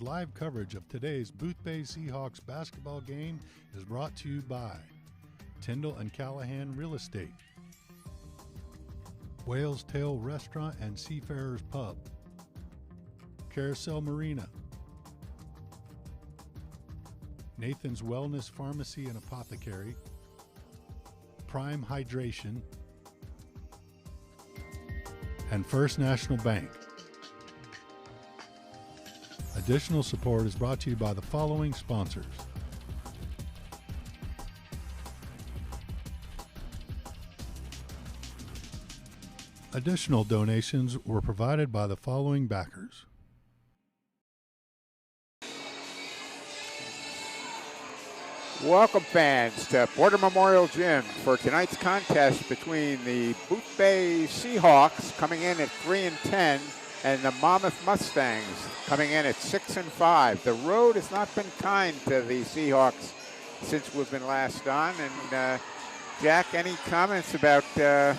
Live coverage of today's Boothbay Seahawks basketball game is brought to you by Tyndall and Callahan Real Estate, Whale's Tail Restaurant and Seafarers Pub, Carousel Marina, Nathan's Wellness Pharmacy and Apothecary, Prime Hydration, and First National Bank. Additional support is brought to you by the following sponsors. Additional donations were provided by the following backers. Welcome, fans, to Porter Memorial Gym for tonight's contest between the Boothbay Seahawks, coming in at 3-10, and the Monmouth Mustangs, coming in at 6-5. The road has not been kind to the Seahawks since we've been last on. And Jack, any comments about the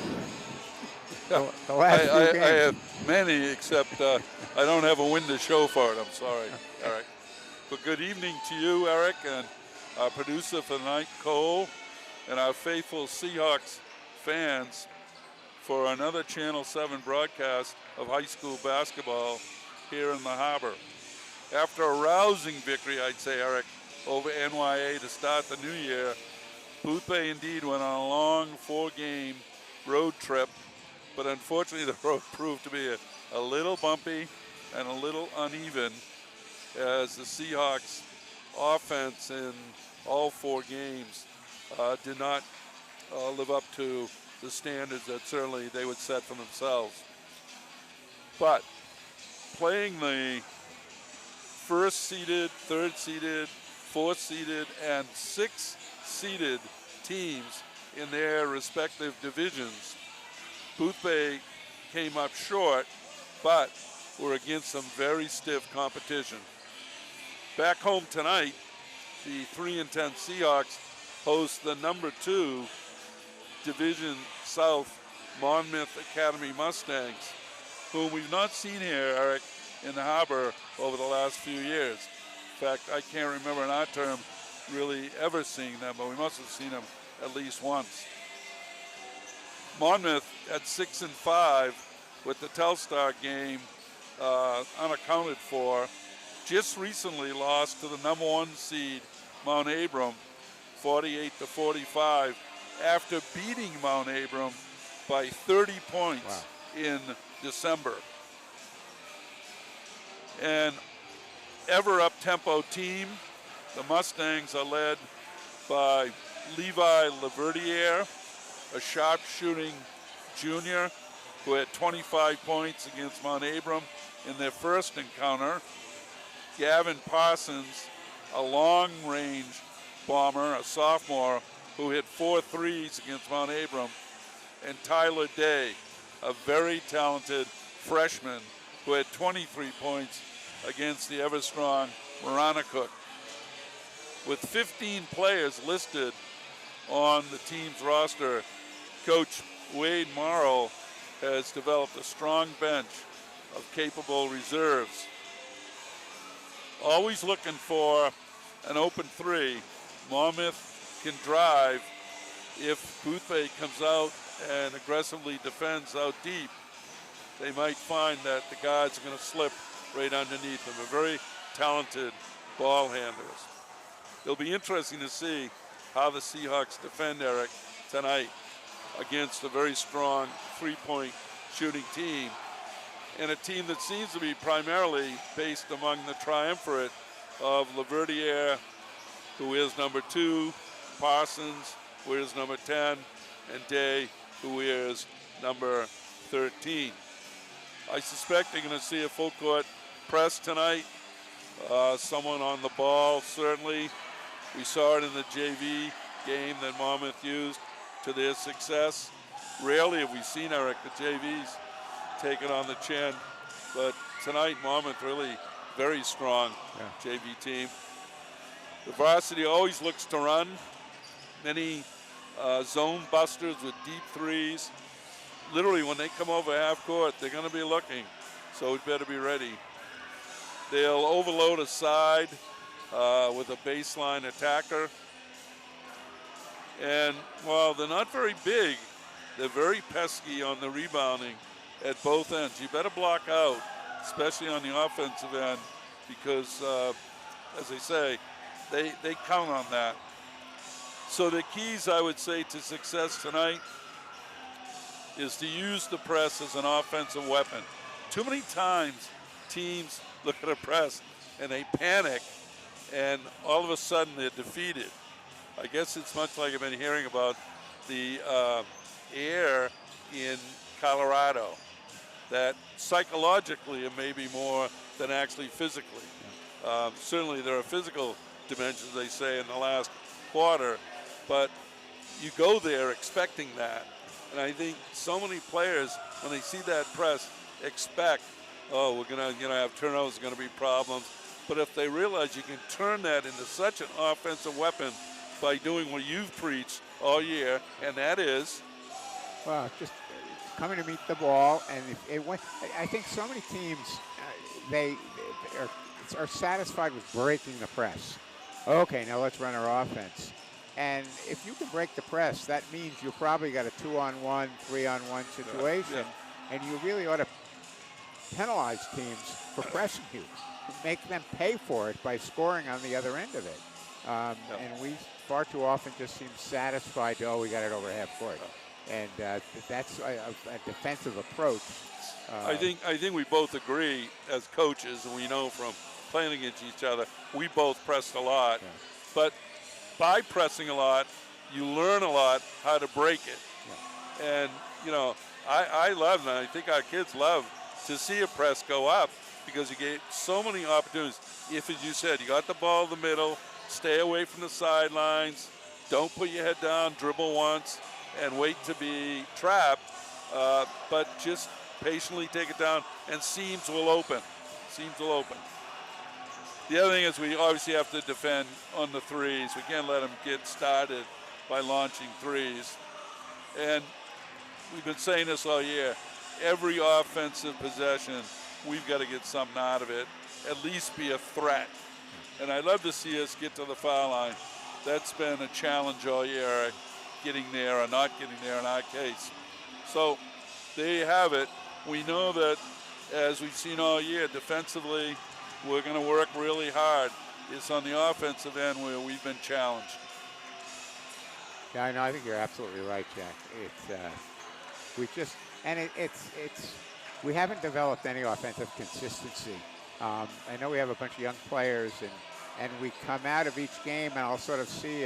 last few games? I have many, except I don't have a win to show for it. I'm sorry, Eric. But good evening to you, Eric, and our producer for the night, Cole, and our faithful Seahawks fans for another Channel 7 broadcast of high school basketball here in the harbor. After a rousing victory, I'd say, Eric, over NYA to start the new year, Boothbay indeed went on a long 4-game road trip, but unfortunately the road proved to be a little bumpy and a little uneven as the Seahawks offense in all 4 games did not live up to the standards that certainly they would set for themselves. But playing the first-seeded, third-seeded, fourth-seeded, and sixth-seeded teams in their respective divisions, Boothbay came up short, but were against some very stiff competition. Back home tonight, the 3-10 Seahawks host the number 2 Division South Monmouth Academy Mustangs, whom we've not seen here, Eric, in the harbor over the last few years. In fact, I can't remember in our term really ever seeing them, but we must have seen them at least once. Monmouth at 6-5 with the Telstar game unaccounted for, just recently lost to the number 1 seed Mount Abram 48-45 after beating Mount Abram by 30 points in December. An ever up-tempo team, the Mustangs are led by Levi Laverdiere, a sharp-shooting junior who had 25 points against Mount Abram in their first encounter. Gavin Parsons, a long-range bomber, a sophomore, who hit 4 threes against Mount Abram, and Tyler Day, a very talented freshman who had 23 points against the ever-strong Maranacook. With 15 players listed on the team's roster, Coach Wade Morrow has developed a strong bench of capable reserves. Always looking for an open 3. Monmouth can drive if Boothbay comes out and aggressively defends out deep. They might find that the guards are going to slip right underneath them. They're very talented ball handlers. It'll be interesting to see how the Seahawks defend, Eric, tonight against a very strong three-point shooting team, and a team that seems to be primarily based among the triumvirate of Laverdiere, who is number 2, Parsons, who is number 10, and Day, who is number 13. I suspect they're going to see a full court press tonight. Someone on the ball, certainly. We saw it in the JV game that Monmouth used to their success. Rarely have we seen, Eric, the JVs take it on the chin, but tonight Monmouth really very strong JV team. The Varsity always looks to run. Many zone busters with deep threes. Literally, when they come over half court, they're going to be looking, so we'd better be ready. They'll overload a side with a baseline attacker. And while they're not very big, they're very pesky on the rebounding at both ends. You better block out, especially on the offensive end, because, as I say, they count on that. So the keys, I would say, to success tonight is to use the press as an offensive weapon. Too many times teams look at a press and they panic, and all of a sudden they're defeated. I guess it's much like I've been hearing about the air in Colorado, that psychologically it may be more than actually physically. Certainly there are physical dimensions, they say, in the last quarter, but you go there expecting that. And I think so many players, when they see that press, expect, oh, we're gonna have turnovers, going to be problems. But if they realize you can turn that into such an offensive weapon by doing what you've preached all year, and that is? Well, just coming to meet the ball. And I think so many teams, they are satisfied with breaking the press. Okay, now let's run our offense. And if you can break the press, that means you probably got a 2-on-1, 3-on-1 situation. Yeah. And you really ought to penalize teams for pressing you. Make them pay for it by scoring on the other end of it. And we far too often just seem satisfied to, we got it over half court. And that's a defensive approach. I think we both agree as coaches, and we know from playing against each other, we both pressed a lot. Yeah. But by pressing a lot, you learn a lot how to break it. Yeah. And, I love, and I think our kids love to see a press go up, because you get so many opportunities. If, as you said, you got the ball in the middle, stay away from the sidelines, don't put your head down, dribble once, and wait to be trapped, but just patiently take it down, and seams will open. Seams will open. The other thing is we obviously have to defend on the threes. We can't let them get started by launching threes. And we've been saying this all year. Every offensive possession, we've got to get something out of it, at least be a threat. And I'd love to see us get to the foul line. That's been a challenge all year, getting there or not getting there in our case. So there you have it. We know that, as we've seen all year, defensively, we're going to work really hard. It's on the offensive end where we've been challenged. Yeah, I know. I think you're absolutely right, Jack. We haven't developed any offensive consistency. I know we have a bunch of young players, and we come out of each game, and I'll sort of see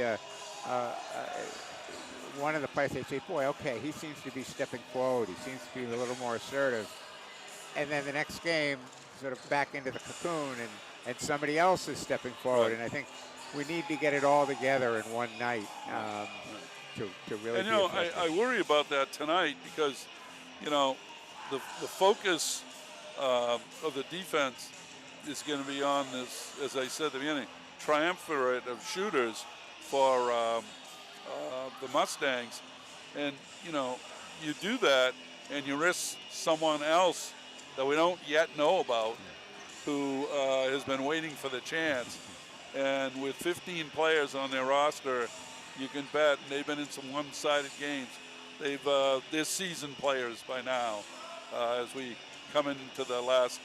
one of the players, they say, boy, okay, he seems to be stepping forward. He seems to be a little more assertive. And then the next game, sort of back into the cocoon, and somebody else is stepping forward. Right. And I think we need to get it all together in one night to really be effective. I worry about that tonight because, the focus of the defense is going to be on this, as I said at the beginning, triumvirate of shooters for the Mustangs. And, you do that and you risk someone else that we don't yet know about who has been waiting for the chance. And with 15 players on their roster, you can bet, and they've been in some one-sided games, they're seasoned players by now as we come into the last,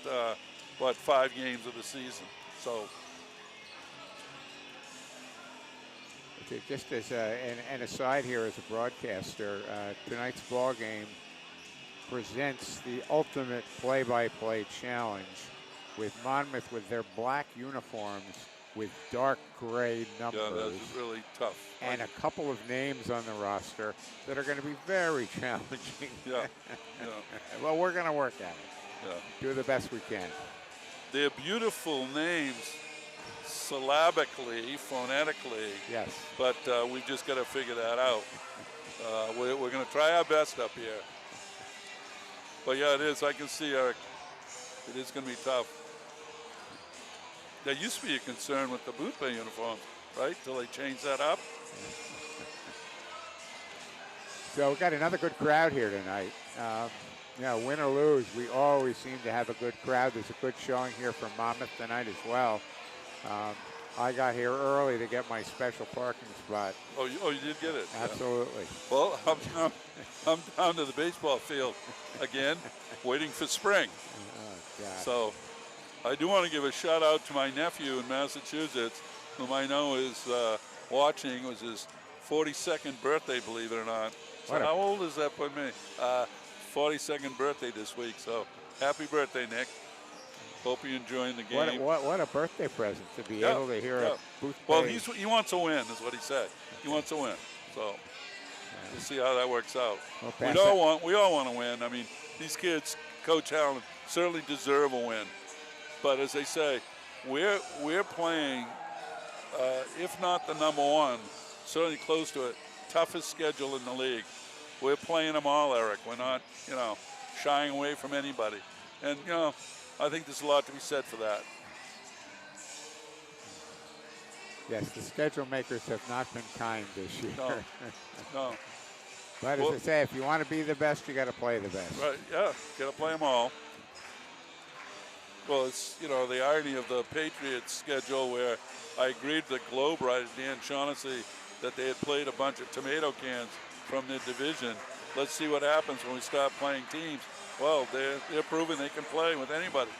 5 games of the season. So. Just as an aside here as a broadcaster, tonight's ball game presents the ultimate play-by-play challenge with Monmouth with their black uniforms with dark gray numbers. Yeah, that's really tough. And a couple of names on the roster that are going to be very challenging. Yeah. Well, we're going to work at it. Yeah. Do the best we can. They're beautiful names syllabically, phonetically. Yes. But we've just got to figure that out. We're going to try our best up here. But yeah, it is. I can see, Eric, it is going to be tough. There used to be a concern with the Boothbay uniforms, right? Till they changed that up. So we've got another good crowd here tonight. Yeah, win or lose, we always seem to have a good crowd. There's a good showing here from Monmouth tonight as well. I got here early to get my special parking spot. Oh, you did get it? Absolutely. Yeah. Well, I'm down to the baseball field again, waiting for spring. Oh, God. So I do want to give a shout out to my nephew in Massachusetts, whom I know is watching. It was his 42nd birthday, believe it or not. So how old is that by me? 42nd birthday this week. So happy birthday, Nick. Hope you're enjoying the game. What a birthday present to be able to hear a Boothbay. Well, he wants a win, is what he said. He wants a win. So we'll see how that works out. We all want to win. I mean, these kids, Coach Allen, certainly deserve a win. But as they say, we're playing, if not the number one, certainly close to it, toughest schedule in the league. We're playing them all, Eric. We're not, shying away from anybody. And, I think there's a lot to be said for that. Yes, the schedule makers have not been kind this year. No. But as I say, if you want to be the best, you got to play the best. Right, yeah, got to play them all. Well, it's, the irony of the Patriots schedule where I agreed with the Globe writer, Dan Shaughnessy, that they had played a bunch of tomato cans from their division. Let's see what happens when we start playing teams. Well, they're proving they can play with anybody.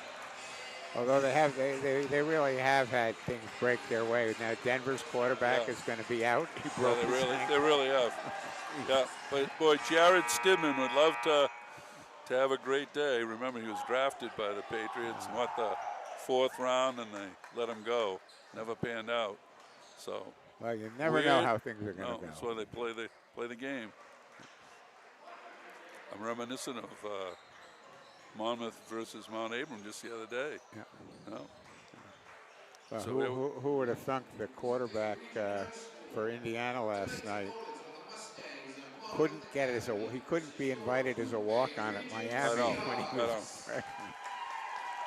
Although they really have had things break their way. Now Denver's quarterback is going to be out. He broke his ankle. They really have. Yeah, but boy, Jared Stidman would love to have a great day. Remember, he was drafted by the Patriots in the 4th round, and they let him go. Never panned out. So. Well, you never know how things are going to go. That's why they play the game. I'm reminiscent of Monmouth versus Mount Abram just the other day. Yeah. Well, So who would have thunk the quarterback for Indiana last night he couldn't be invited as a walk-on at Miami when he was freshman.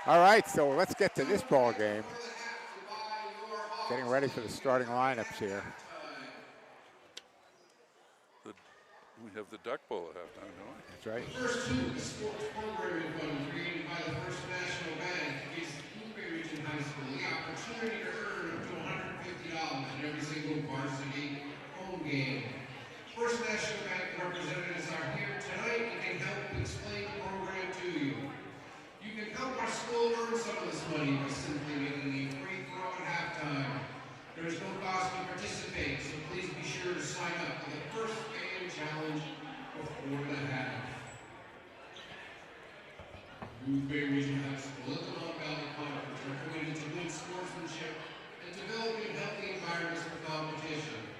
All right, so let's get to this ball game. Getting ready for the starting lineups here. We have the Duck Bowl at halftime, don't we? That's right. The first two of the sports programming fund created by the First National Bank gives Boothbay Region High School the opportunity to earn up to $150 in every single varsity home game. First National Bank representatives are here tonight and can help explain the program to you. You can help our school earn some of this money by simply making a free throw at halftime. There is no cost to participate, so please be sure to sign up for the first AM challenge before the half. Boothbay Region High School and the Mon Valley Conference are committed to good sportsmanship and developing healthy environments for competition.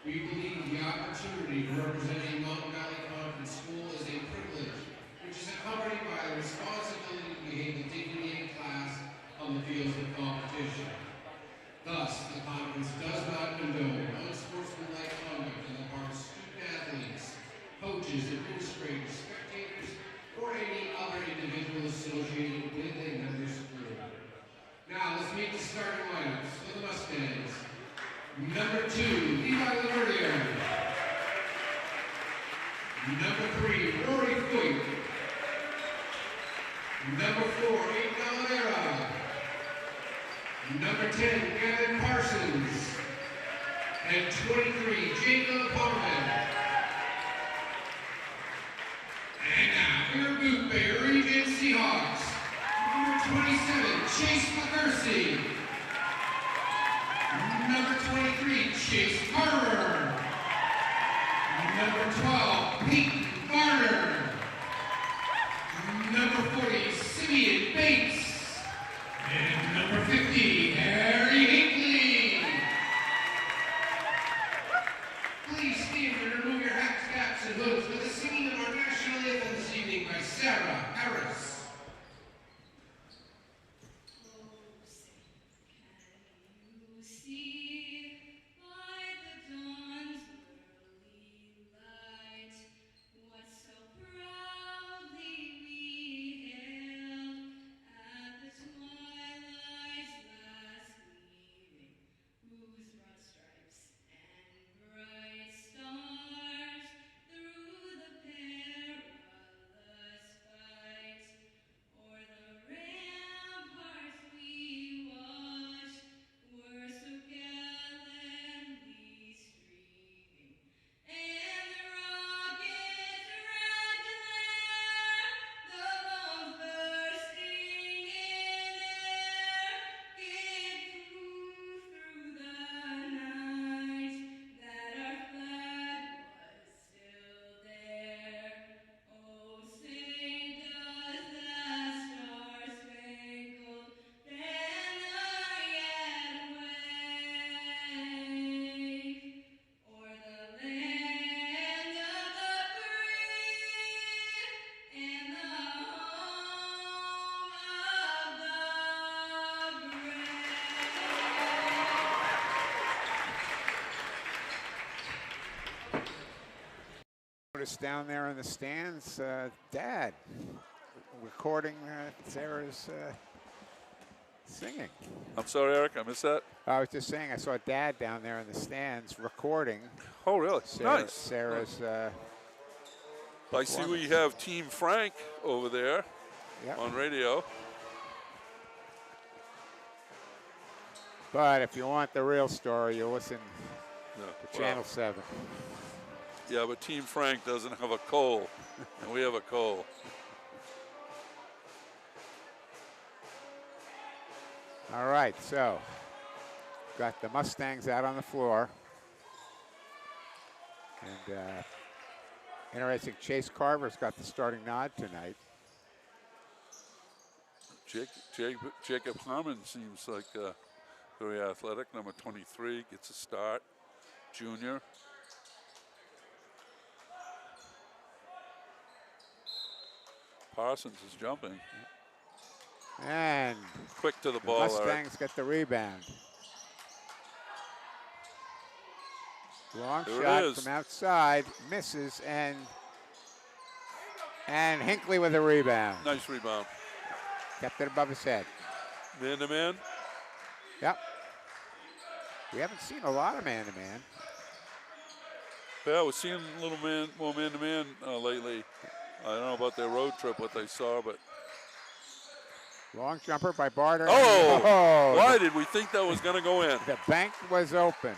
We believe the opportunity to represent a Mon Valley Conference school is a privilege, which is accompanied by the responsibility to behave with dignity and class on the fields of competition. Thus, the conference does not condone unsportsmanlike conduct on the part of student-athletes, coaches, administrators, spectators, or any other individual associated with a member school. Now, let's meet the starting lineups for the Mustangs. Number 2, Levi Laverdier. Number 3, Rory Foyt. Number 4, Aiden Oliveira. Number 10, Gavin Parsons. And 23, Jacob Harmon. And now, for your Boothbay Region Seahawks. Number 27, Chase McCursey. Number 23, Chase Carter. Number 12, Peyton Garner. Number 40, Simeon Bates. And number 50, Harry Hinckley. Please stand and remove your hats, caps, and hoods for the singing of our national anthem this evening by Sarah Harris. Notice down there in the stands, Dad recording Sarah's singing. I'm sorry, Eric, I missed that. I was just saying, I saw Dad down there in the stands recording. Oh, really? Nice. Sarah's. I see we have Team Frank over there on radio. But if you want the real story, you listen to Channel 7. Yeah, but Team Frank doesn't have a coal, and we have a coal. All right, so got the Mustangs out on the floor. And interesting, Chase Carver's got the starting nod tonight. Jacob Harmon seems like very athletic. Number 23 gets a start. Junior. Parsons is jumping. And quick to the ball. Mustangs get the rebound. Long shot from outside, misses, and Hinckley with a rebound. Nice rebound. Kept it above his head. Man to man? Yep. We haven't seen a lot of man to man. Yeah, we're seeing a little more man to man lately. I don't know about their road trip, what they saw, but. Long jumper by Barter. Oh! Why did we think that was going to go in? The bank was open.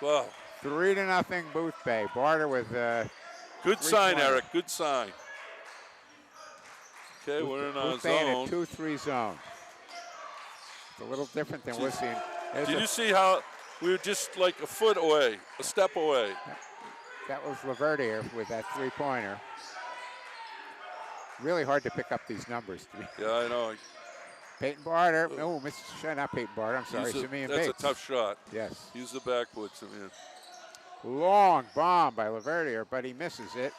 Wow. 3-0 Boothbay. Barter with good sign, Eric. Good sign. Okay, we're in our zone. In a 2-3 zone. It's a little different than we're seeing. Did you see how we were just like a foot away, a step away? That was Laverdier with that three-pointer. Really hard to pick up these numbers. Yeah, I know. Peyton Barter. Oh, not Peyton Barter. I'm sorry, Simeon Bates. That's a tough shot. Yes. Use the backwood, Simeon. Long bomb by Laverdier, but he misses it.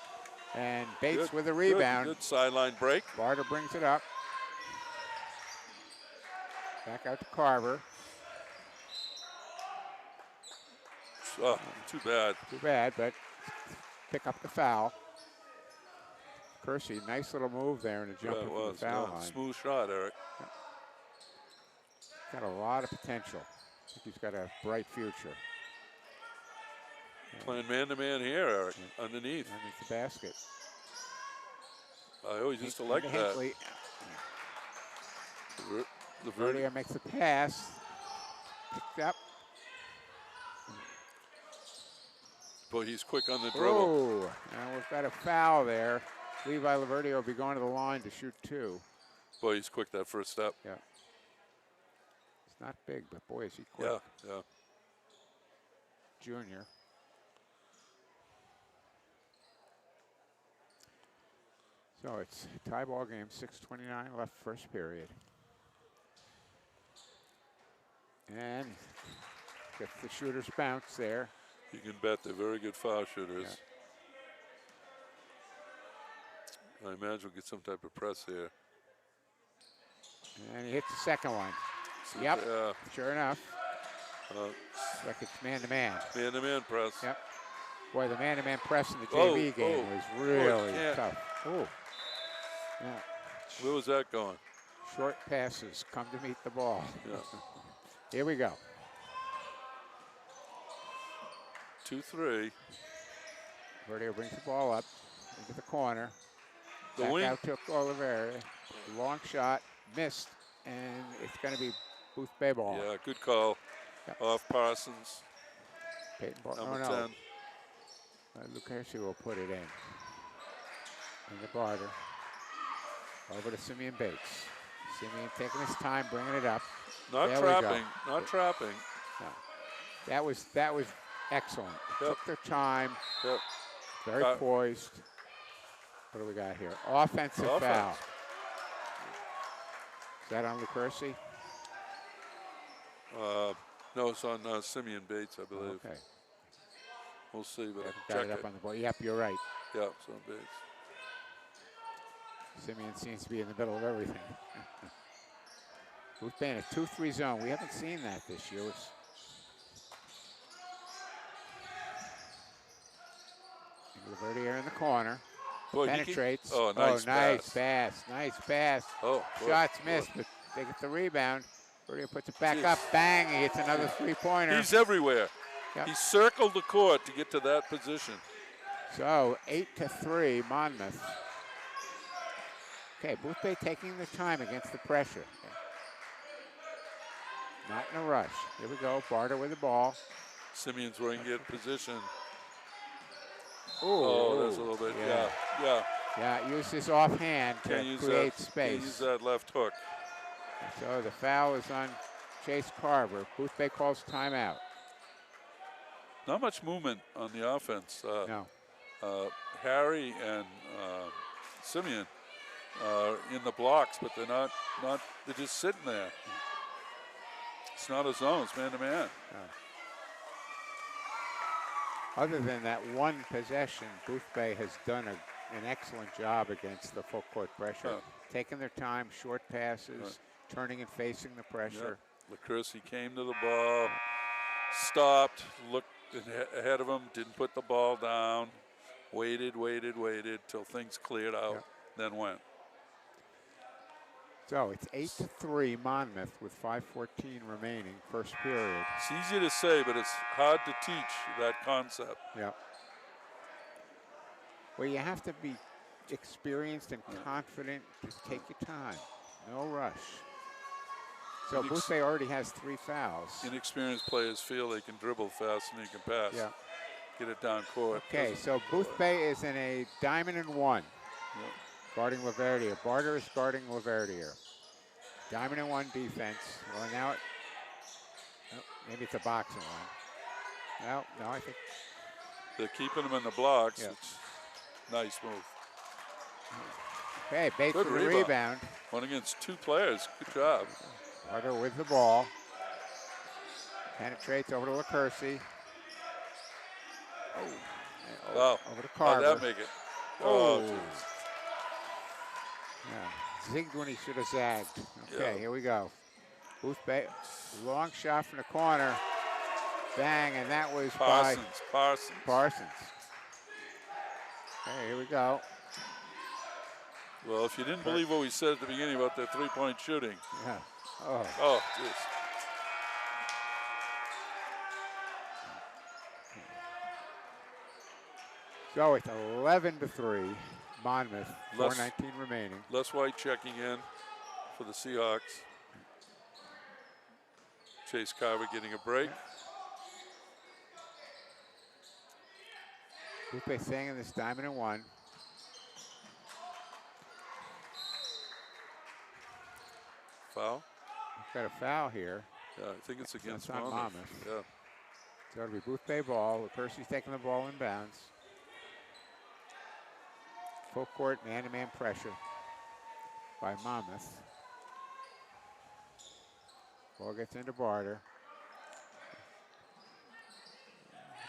And Bates with a rebound. Good sideline break. Barter brings it up. Back out to Carver. Oh, too bad. Too bad, but pick up the foul. Kersey, nice little move there and a jump into the foul line. Smooth shot, Eric. Got a lot of potential. I think he's got a bright future. Playing man-to-man here, Eric, underneath. Underneath the basket. I always used to like that. Laverdier makes the pass. Picked up. Boy, he's quick on the dribble. Oh, and we've got a foul there. Levi Laverdier will be going to the line to shoot 2. Boy, he's quick that first step. Yeah. He's not big, but boy, is he quick. Yeah. Junior. So it's a tie ball game, 6:29 left first period. And gets the shooter's bounce there. You can bet they're very good foul shooters. Yeah. I imagine we'll get some type of press here. And he hits the second one. Yep, sure enough. Like it's man-to-man. Man-to-man press. Yep. Boy, the man-to-man press in the JV game was really tough. Oh. Yeah. Where was that going? Short passes come to meet the ball. Yeah. Here we go. 2-3. Laverdier brings the ball up into the corner. The Back wing. out to Oliveira. Long shot, missed, and it's going to be Boothbay ball. Yeah, good call. Yep. Off Parsons. Peyton Number 10. Lucchesi will put it in. Into Barter. Over to Simeon Bates. Simeon taking his time, bringing it up. Not there trapping. Not trapping. No. That was excellent. Yep. Took their time. Yep. Very poised. What do we got here? Offensive foul. Is that on Lucchesi? No, it's on Simeon Bates, I believe. Okay. We'll see, but got it up on the ball. Yep, you're right. Yeah, it's on Bates. Simeon seems to be in the middle of everything. We've been in a 2-3 zone. We haven't seen that this year. Laverdiere in the corner. Boy, Penetrates. Oh, nice pass. Nice pass. Oh, boy, Shots boy. missed, but they get the rebound. Laverdiere puts it back up. Bang, he gets another three-pointer. He's everywhere. Yep. He circled the court to get to that position. So 8-3, Monmouth. Okay, Boothbay taking their time against the pressure. Not in a rush. Here we go, Barter with the ball. Simeon's where he can get position. Ooh, That's a little bit, yeah. Yeah, use his offhand to create space. Can't use that left hook. So the foul is on Chase Carver. Boothbay calls timeout. Not much movement on the offense. No. Harry and Simeon are in the blocks, but they're not. They're just sitting there. It's not a zone. It's man-to-man. Other than that one possession, Boothbay has done an excellent job against the full court pressure. Taking their time, short passes, turning and facing the pressure. LaCursi came to the ball, stopped, looked ahead of him, didn't put the ball down, waited till things cleared out, then went. So it's 8-3 Monmouth with 5:14 remaining, first period. It's easy to say, but it's hard to teach that concept. Yeah. Well, you have to be experienced and confident. Just take your time. No rush. So Boothbay already has 3 fouls. Inexperienced players feel they can dribble fast and they can pass. Yeah. Get it down court. Okay, so Boothbay is in a diamond and 1. Yeah. Guarding Laverdiere. Barter is guarding Laverdiere. Diamond and 1 defense. Well, now maybe it's a boxing one. No, I think they're keeping them in the blocks. Yeah. It's nice move. Okay, Bates Good with the rebound. 1 against 2 players. Good job. Barter with the ball. Penetrates over to LaCursi. Wow. Over to Carver. How'd that make it? Oh, geez. Yeah. Zigged when he should have zagged. Okay, Yeah. Here we go. Boothbay, long shot from the corner. Bang, and that was Parsons. by Parsons. Okay, here we go. Well, if you didn't believe what we said at the beginning about their three-point shooting. Yeah. Oh. Oh, jeez. So it's 11-3, Monmouth, 4:19 remaining. Les White checking in for the Seahawks. Chase Carver getting a break. Boothbay staying in this diamond and 1. Foul? Got a foul here. Yeah, I think it's against on Monmouth. Monmouth. Yeah. So it'll be Boothbay ball. LaCursi's taking the ball in bounds. Full court man-to-man pressure by Monmouth. Ball gets into Barter.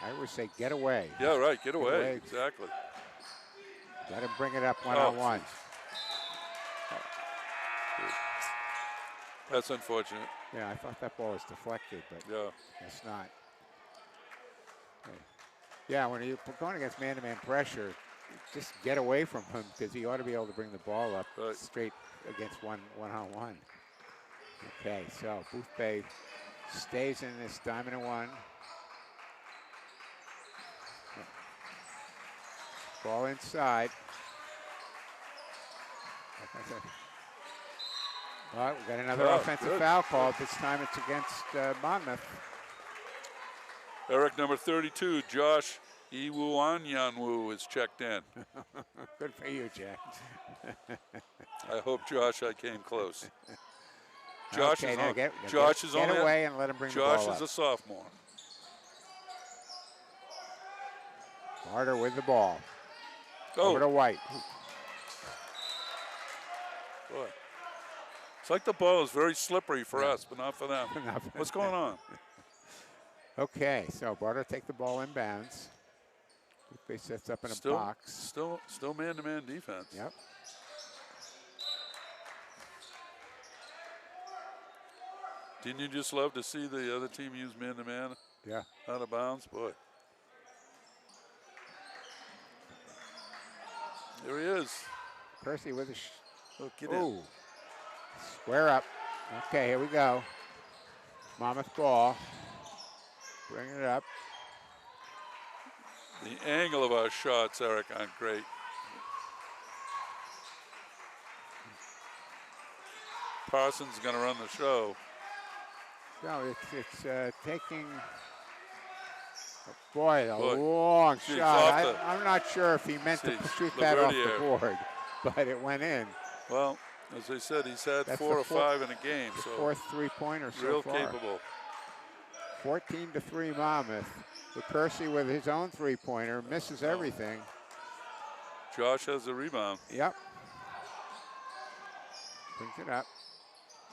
I would say get away. Yeah, right. Get away. Exactly. Let him bring it up one-on-one. That's unfortunate. Yeah, I thought that ball was deflected, but it's not. Yeah, when you're going against man-to-man pressure, just get away from him because he ought to be able to bring the ball up straight against one-on-one. Okay, so Boothbay stays in this diamond and 1. Ball inside. All right, we got another offensive foul called. This time it's against Monmouth. Eric, number 32, Josh Iwuanyanwu is checked in. Good for you, Jack. I hope, Josh, I came close. Josh okay, is get only away and let him bring the ball up. Josh is a sophomore. Barter with the ball. Oh. Over to White. Boy. It's like the ball is very slippery for us, but not for them. What's going on? Okay, so Barter take the ball in bounds. Boothbay sets up in a box. Still man-to-man defense. Yep. Didn't you just love to see the other team use man-to-man? Yeah. Out of bounds, boy. There he is. Percy with a Oh, get in. square up. Okay, here we go. Monmouth ball. Bringing it up. The angle of our shots, Eric, aren't great. Parsons going to run the show. No, it's taking, boy, a long Geez, shot. I'm not sure if he meant to shoot that off the Laverdiere. board, but it went in. Well, as I said, he's had That's 4 the or 5 in a game, The so fourth three-pointer so real far. capable. 14-3 Monmouth. With Percy with his own three-pointer, misses everything. Josh has the rebound. Yep. Brings it up.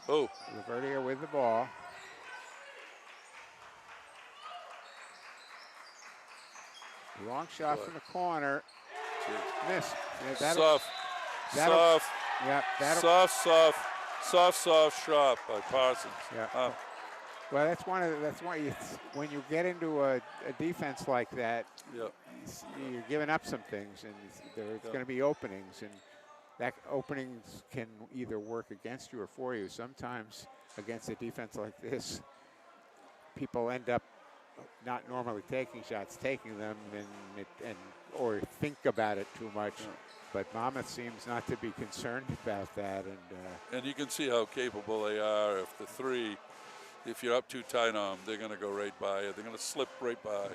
Oh, Laverdiere with the ball. Long shot from the corner. Missed. Yeah, soft. Yeah, Soft shot by Parsons. Yeah. Well, that's one. When you get into a defense like that, Yep. you're giving up some things, and there's going to be openings, and that openings can either work against you or for you. Sometimes against a defense like this, people end up not normally taking shots, taking them, or think about it too much. Yeah. But Monmouth seems not to be concerned about that, And you can see how capable they are. If the three, if you're up too tight on them, they're going to go right by you. They're going to slip right by.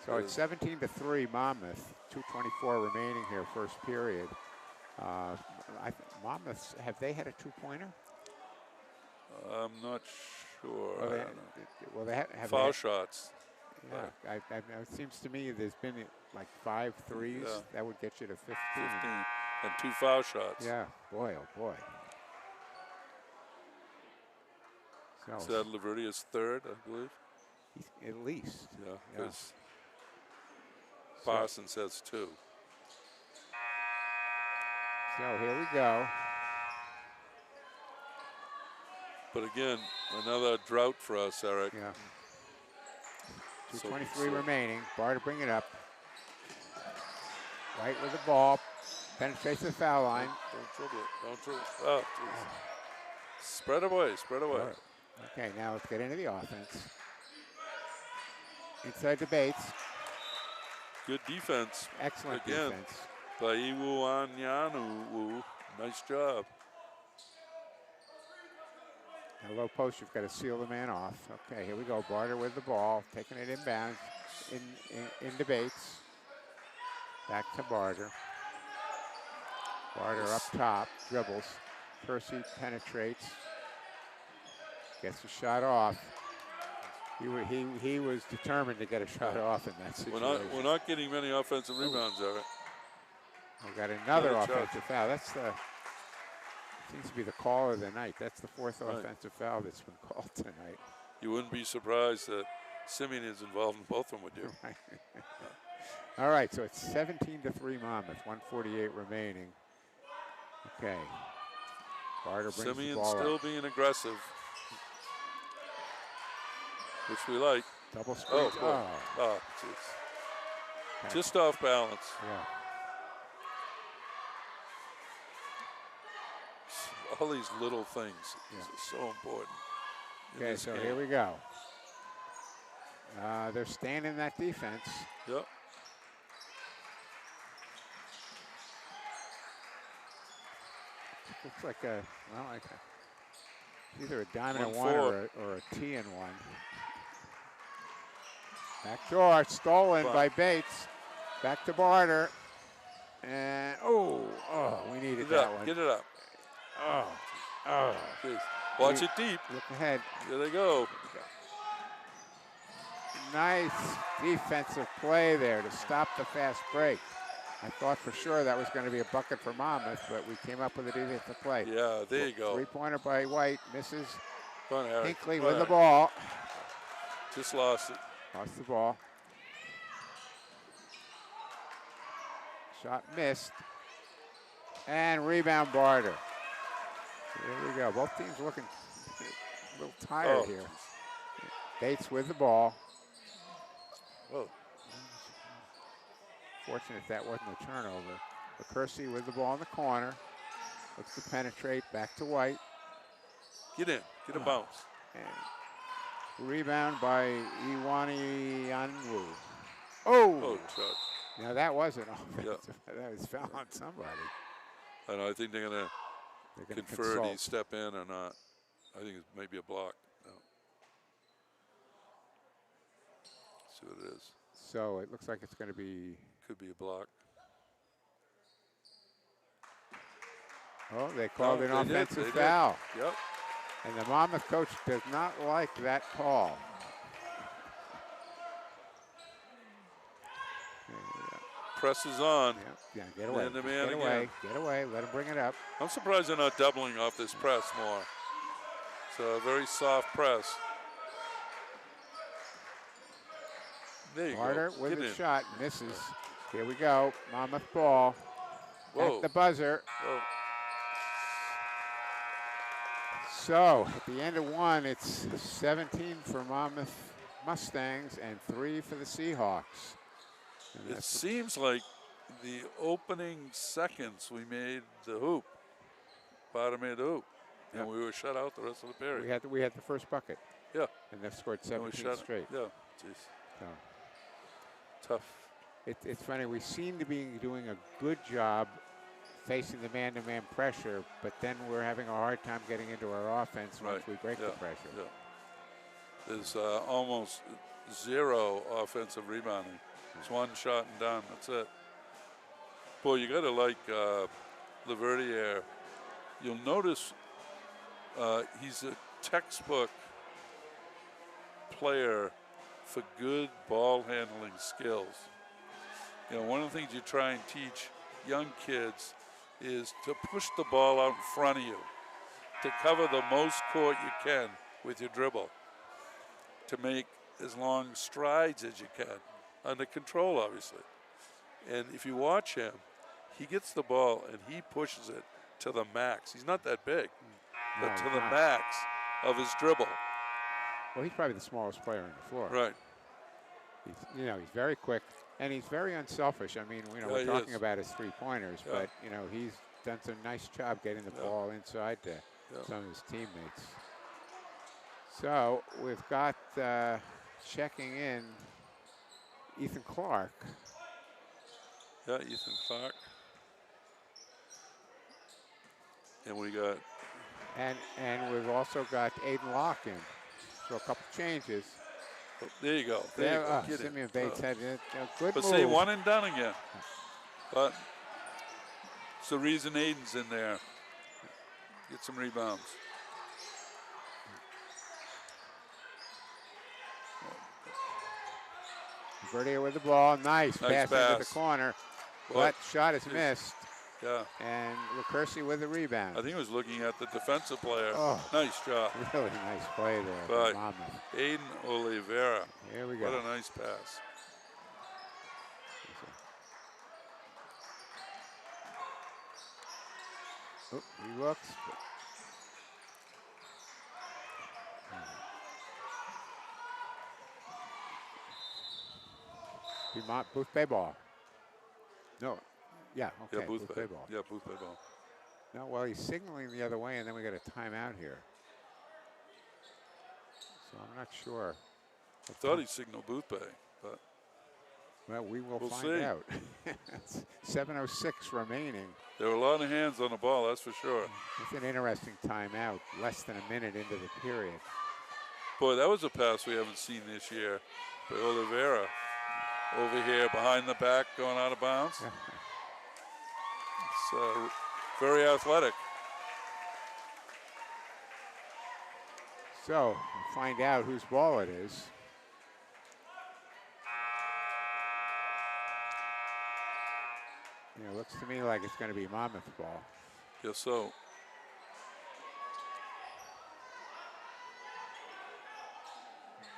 So it's 17-3 Monmouth. 2:24 remaining here, first period. Monmouth, have they had a two-pointer? I'm not sure. Well, they have foul shots. Yeah, it seems to me there's been like 5 threes. Yeah. That would get you to 15. 15 and 2 foul shots. Yeah, boy, oh boy. Is that Laverdiere's third, I believe? At least. Yeah, because Parsons has 2. So here we go. But again, another drought for us, Eric. Yeah. 2:23 remaining. Bar to bring it up. White with the ball. Penetrates the foul line. Don't dribble it. Don't dribble it. Oh, geez. Spread away. Spread away. Right. Okay, now let's get into the offense. Inside the Bates. Good defense. Excellent again defense. by Iwu Anyanu. Nice job. A low post, you've got to seal the man off. Okay, here we go. Barter with the ball, taking it inbound into Bates. Back to Barter. Barter up top, dribbles. Percy penetrates. Gets a shot off. He was determined to get a shot off in that situation. We're not getting many offensive rebounds, Eric. We got another offensive foul. That's seems to be the call of the night. That's the fourth offensive foul that's been called tonight. You wouldn't be surprised that Simeon is involved in both of them with you. All right, so it's 17-3 Monmouth, 1:48 remaining. Okay. Barter brings Simeon the ball still up. being aggressive, which we like. Double screen. Oh, jeez. Okay. Just off balance. Yeah. All these little things are so important. Okay, so here we go. They're staying in that defense. Yep. Looks like either a diamond in 1-4. one or a T in one. Backdoor stolen by Bates. Back to Barter. And we needed that one. Get it up. Oh. Jeez. Watch it deep. Look ahead. There they go. Nice defensive play there to stop the fast break. I thought for sure that was going to be a bucket for Monmouth, but we came up with a defensive play. Yeah, there you go. Three-pointer by White. Misses. Come on, Eric. Hinckley with the ball. Just lost it. Lost the ball. Shot missed. And rebound Barter. Here we go. Both teams looking a little tired here. Bates with the ball. Oh. Fortunate that wasn't a turnover. Kersey with the ball in the corner. Looks to penetrate. Back to White. Get in. Get a bounce. And rebound by Iwani Anwu. Oh! Chuck. Now that wasn't offensive. That was foul on somebody. I know. I think they're going to confer consult. he step in or not. I think it's maybe a block. No. See what it is. So it looks like it's going to be. Could be a block. Oh, they called an offensive They foul. did. Yep. And the Monmouth coach does not like that call. Presses on. Yeah, get away. And the man get again. away. Get away. Let him bring it up. I'm surprised they're not doubling off this press more. So a very soft press. There you Carter go. with Get a in. shot. Misses. Here we go. Monmouth ball. Whoa. At the buzzer. Whoa. So at the end of one, it's 17 for Monmouth Mustangs and 3 for the Seahawks. And It seems like the opening seconds we made the hoop. Bottom made the hoop. And we were shut out the rest of the period. we had the first bucket. Yeah. And they've scored And we 17 straight. Yeah. Jeez. So Tough. it's funny. We seem to be doing a good job facing the man-to-man pressure, but then we're having a hard time getting into our offense once we break the pressure. Yeah. There's almost zero offensive rebounding. It's one shot and done. That's it. Boy, you got to like Laverdiere. You'll notice he's a textbook player for good ball handling skills. You know, one of the things you try and teach young kids is to push the ball out in front of you, to cover the most court you can with your dribble, to make as long strides as you can, under control, obviously. And if you watch him, he gets the ball and he pushes it to the max. He's not that big, but to the max of his dribble. Well, he's probably the smallest player on the floor. Right. He's very quick, and he's very unselfish. I mean, we're talking about his three-pointers, but, he's done some nice job getting the ball inside to some of his teammates. So we've got checking in Ethan Clark. Yeah, Ethan Clark. And we got... And we've also got Aiden Locke in. So a couple changes. Oh, there you go. There you go. Get Simeon it. Bates had a good But move. say one and done again. But it's the reason Aiden's in there. Get some rebounds. Verdier with the ball. Nice pass into the corner. But shot is missed. Yeah. And Kersey with the rebound. I think he was looking at the defensive player. Oh, nice job. Really nice play there by Monmouth. Aiden Oliveira. Here we go. What a nice pass. Oop, he looks. Boothbay ball. No. Yeah, okay. Yeah, Boothbay ball. Yeah, Boothbay ball. No, well, he's signaling the other way, and then we got a timeout here. So I'm not sure. I thought he signaled Boothbay, but well, we'll find see. out. 7:06 remaining. There were a lot of hands on the ball, that's for sure. It's an interesting timeout. Less than a minute into the period. Boy, that was a pass we haven't seen this year by Oliveira. Over here, behind the back, going out of bounds. It's very athletic. So, we'll find out whose ball it is. It looks to me like it's going to be Monmouth ball. Guess so.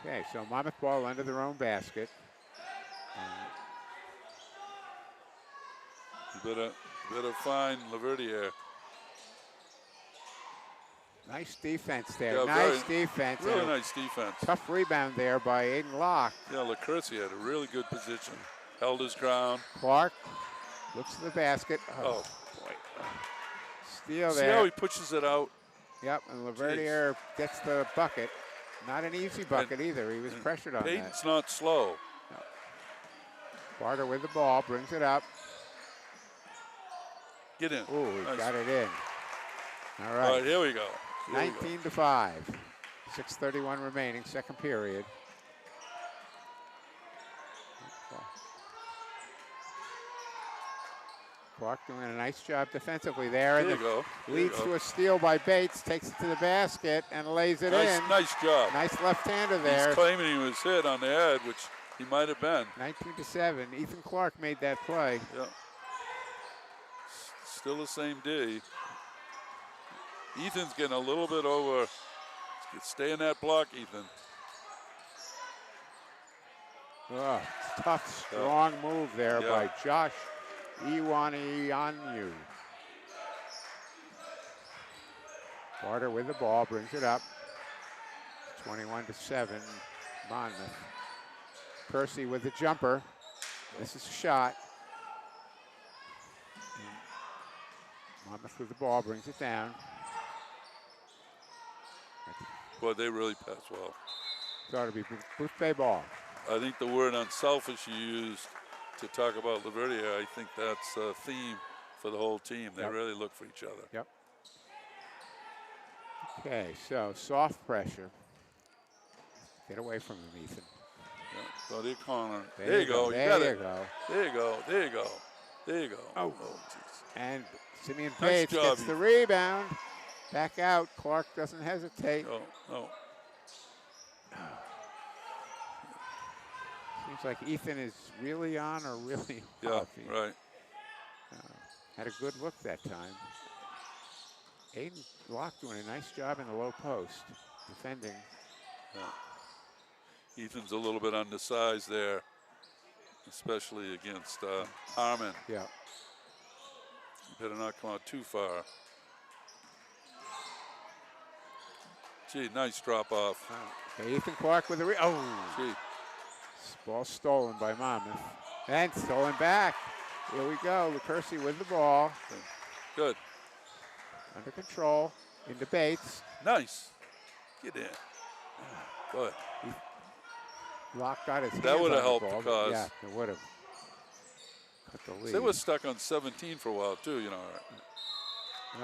Okay, so Monmouth ball under their own basket. You better find Laverdiere. Nice defense there. Yeah, nice defense. Really nice defense. Tough rebound there by Aiden Locke. Yeah, Kersey had a really good position. Held his ground. Clark Looks to the basket. Oh. Boy. Steal See there. how he pushes it out? Yep, and Laverdiere gets the bucket. Not an easy bucket either. He was pressured on Payton's that. not slow. No. Barter with the ball, brings it up. Get in. Ooh, he Nice. got it in. All right. All right, here we go. 19-5. 6:31 remaining, second period. Clark doing a nice job defensively there. There you go. Leads to a steal by Bates, takes it to the basket and lays it in. Nice job. Nice left-hander there. He's claiming he was hit on the head, which he might have been. 19-7. Ethan Clark made that play. Yeah. Still the same D. Ethan's getting a little bit over. Stay in that block, Ethan. Oh, tough, strong move there by Josh Iwanianyu. Barter with the ball, brings it up. 21-7, Monmouth. Percy with the jumper. This is a shot. Monmouth with the ball, brings it down. Boy, they really pass well. Thought it'd be Boothbay ball. I think the word unselfish you used to talk about Laverdiere, I think that's a theme for the whole team. They really look for each other. Yep. Okay, so soft pressure. Get away from him, Ethan. Yeah. Go to your corner. There you go. You got there it. you go. There you go. There you go. There you go. Oh. Jeez. And Simeon Nice Bates job, gets the rebound. Back out. Clark doesn't hesitate. No. Seems like Ethan is really on or really off. Yeah, right. Had a good look that time. Aiden Locke doing a nice job in the low post, defending. Yeah. Ethan's a little bit undersized there, especially against Harmon. Yeah. Better not come out too far. Gee, nice drop off. Okay, Ethan Clark with the Gee. Ball stolen by Monmouth. And stolen back. Here we go. Percy with the ball. Good. Under control. Into Bates. Nice. Get in. Good. Locke got his hands That would have on the helped ball, the cause. Yeah, it would have. Cut the lead. They were stuck on 17 for a while too, you know.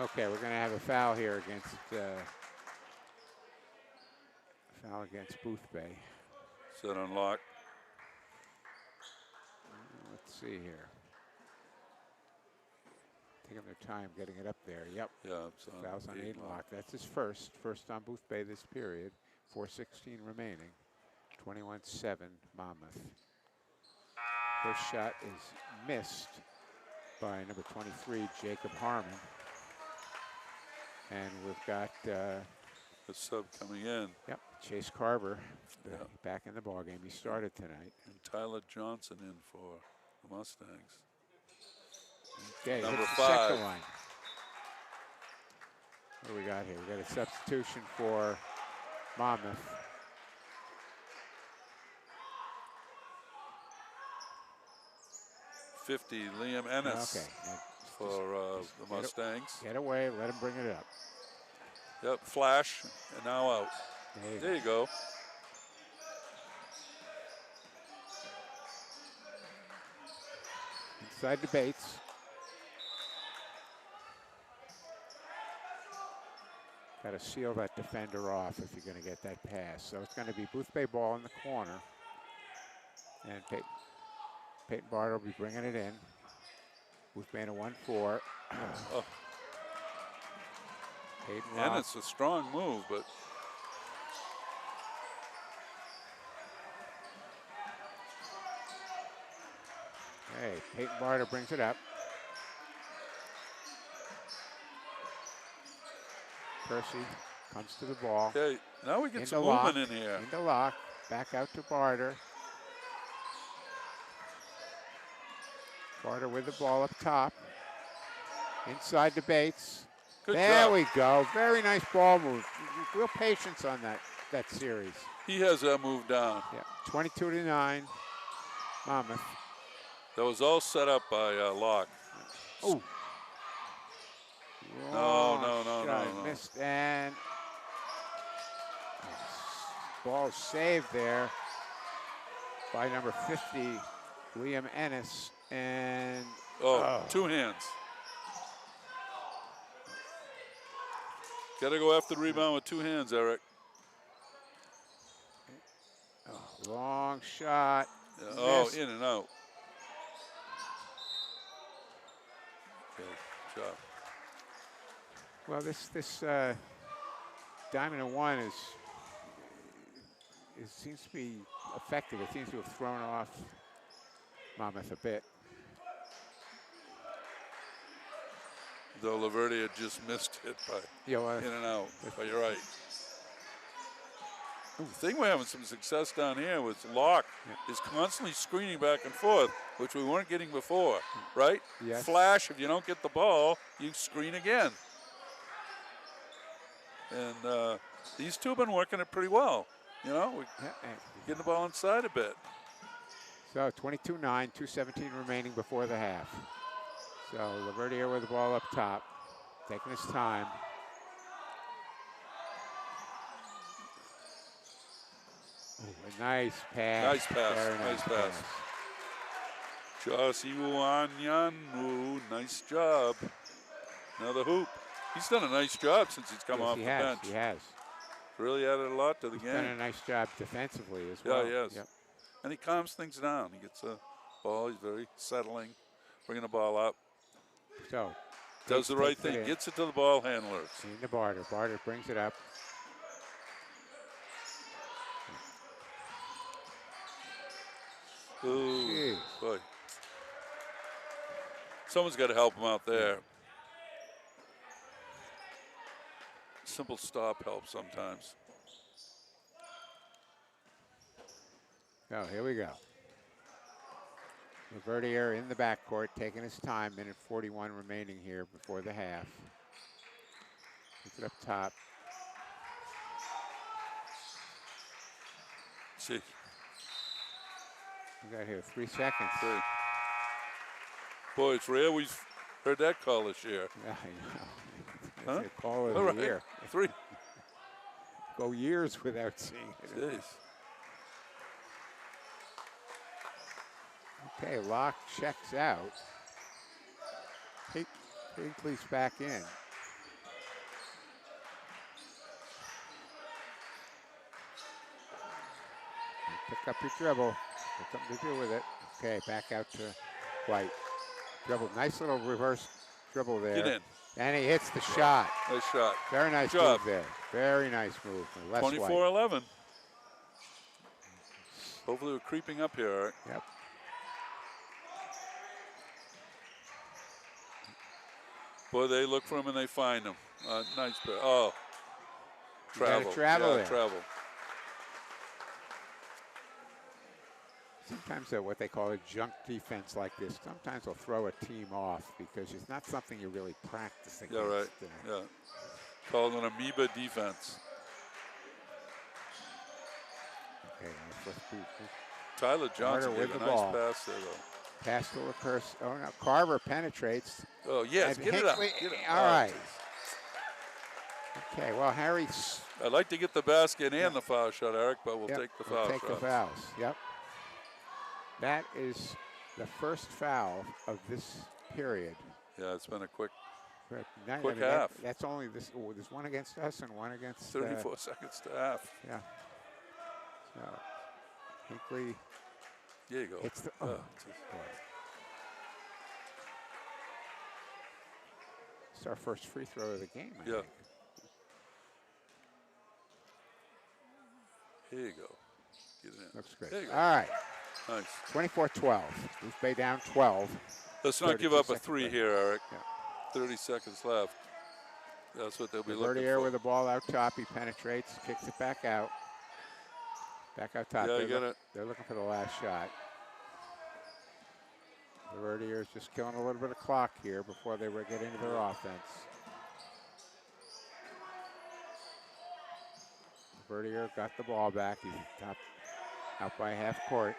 Okay, we're going to have a foul here against Boothbay. Set on Locke. Let's see here. Taking their time getting it up there. Yep. Yeah, it's Fouls on Aiden Locke. That's his first on Boothbay this period. 4:16 remaining. 21-7 Monmouth. First shot is missed by number 23, Jacob Harmon. And we've got a sub coming in. Yep, Chase Carver back in the ballgame. He started tonight. And Tyler Johnson in for the Mustangs. Okay, number hits 5. The second line. What do we got here? We got a substitution for Monmouth. Liam Ennis for the Mustangs. Get away, let him bring it up. Yep, flash, and now out. There you go. Inside to Bates. Got to seal that defender off if you're going to get that pass. So it's going to be Boothbay ball in the corner. And Peyton Barter will be bringing it in. Boothbay in a 1-4. And it's a strong move, but hey, Peyton Barter brings it up. Percy comes to the ball. Okay, now we get Into some Locke, movement in here. Into Locke, back out to Barter. Barter with the ball up top. Inside to Bates. Good there job. we go. Very nice ball move. Real patience on that series. He has that move down. Yeah, 22-9, Monmouth. That was all set up by Locke. Oh. No. Missed, and ball saved there by number 50, Liam Ennis, and two hands. Got to go after the rebound with two hands, Eric. Long shot. Yeah, in and out. Okay, good job. Well, this diamond and one seems to be effective. It seems to have thrown off Monmouth a bit. Though Laverde had just missed it by in and out. But you're right. The thing we're having some success down here with Locke is constantly screening back and forth, which we weren't getting before, right? Yes. Flash, if you don't get the ball, you screen again. And these two have been working it pretty well. You know, we're getting the ball inside a bit. So 22-9, 2:17 remaining before the half. So Laverdiere with the ball up top, taking his time. Ooh, a nice pass. Nice pass. Very nice pass. Josiwanyanu, nice job. Another hoop. He's done a nice job since he's come off the bench. He has. Really added a lot to the He's game. done a nice job defensively as well. Yeah, he has. Yep. And he calms things down. He gets a ball. He's very settling, bringing the ball up. So does the right thing. Gets it to the ball handlers. Into Barter. Barter brings it up. Ooh, jeez. Boy. Someone's got to help him out there. Simple stop helps sometimes. Oh, here we go. Laverdiere in the backcourt, taking his time. Minute 41 remaining here before the half. Puts it up top. See. We got here 3 seconds. Boy, it's rare we've heard that call this year. Yeah, I know. Huh? It's a call of the year. 3. Go years without seeing it. Jeez. Okay, Locke checks out. Hinckley's back in. Pick up your dribble. Got something to do with it. Okay, back out to White. Dribble, nice little reverse dribble there. Get in. And he hits the shot. Nice shot. Very nice move there. Very nice move. 24-11. Hopefully we're creeping up here, Eric. Yep. Boy, they look for him and they find him. Nice pass. Oh. Travel. Travel there. Travel. Sometimes what they call a junk defense like this, sometimes they'll throw a team off because it's not something you really practice against. Yeah, right. Yeah. Called an amoeba defense. Okay, let's beat. Tyler Johnson with gave the a nice ball. pass there, though. Pass to Curse. Oh, no. Carver penetrates. Oh, yes. And Get it up. Get it. All right. Okay, well, Harry's. I'd like to get the basket and the foul shot, Eric, but we'll take the foul Take shot. the fouls. Yep. That is the first foul of this period. Yeah, it's been a quick Quick half. That's only this. Oh, there's one against us and one against. 34 seconds to half. Yeah. So Hinckley. There you go. It's the. It's our first free throw of the game. I think. Here you go. Get it in. Looks great. There you go. All right. Nice. 24-12. Boothbay down 12. Let's not give up a 3 left. here, Eric. Yeah. 30 seconds left. That's what they'll be looking Verdier for. with the ball out top. He penetrates, kicks it back out. Back out top. Yeah, you get it. They're looking for the last shot. The Verdier is just killing a little bit of clock here before they get into their offense. Verdier got the ball back. He's out by half court.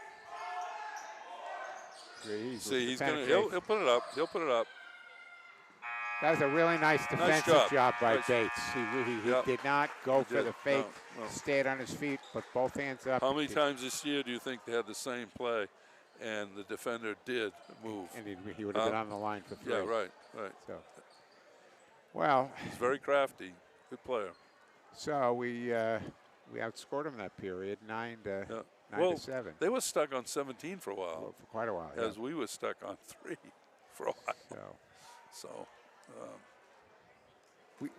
See, he'll put it up. He'll put it up. That was a really nice defensive job by Bates. He did not go for the fake, stayed on his feet, put both hands up. How many times this year do you think they had the same play and the defender did move? And he would have been on the line for 3. Yeah, right. So, well. He's very crafty. Good player. So we outscored them that period, 9 to 7. They were stuck on 17 for a while. For quite a while. As we were stuck on 3 for a while. So we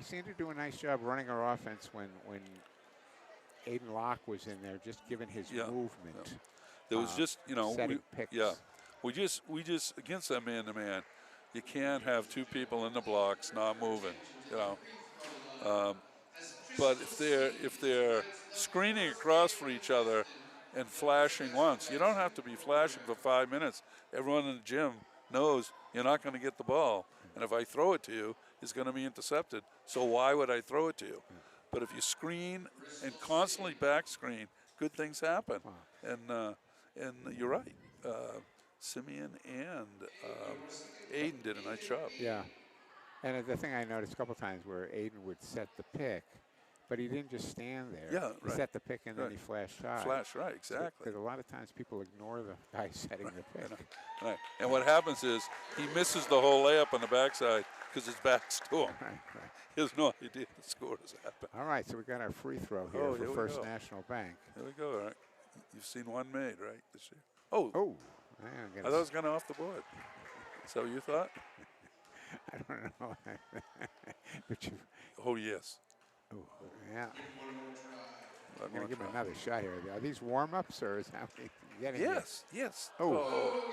seemed to do a nice job running our offense when Aiden Locke was in there, just given his movement. Yeah. There was just setting picks. Yeah, we just against that man-to-man, you can't have 2 people in the blocks not moving. But if they're screening across for each other and flashing once, you don't have to be flashing for 5 minutes. Everyone in the gym knows you're not going to get the ball. And if I throw it to you, it's going to be intercepted. So why would I throw it to you? But if you screen and constantly back screen, good things happen. Wow. And you're right. Simeon and Aiden did a nice job. Yeah. And the thing I noticed a couple times where Aiden would set the pick, but he didn't just stand there. Yeah, he set the pick and then he flashed high. Right, exactly. Because a lot of times people ignore the guy setting the pick. Right. And what happens is he misses the whole layup on the backside because his back's to him. Right. He has no idea the score has happened. All right, so we got our free throw here for First National Bank. Here we go. All right. You've seen one made, right, this year? Oh. I thought it was kind of off the board. Is that what you thought? I don't know. But you. Oh, yes. Oh, yeah. I'm going to give him another shot here. Are these warm-ups or is that getting Yes. Oh.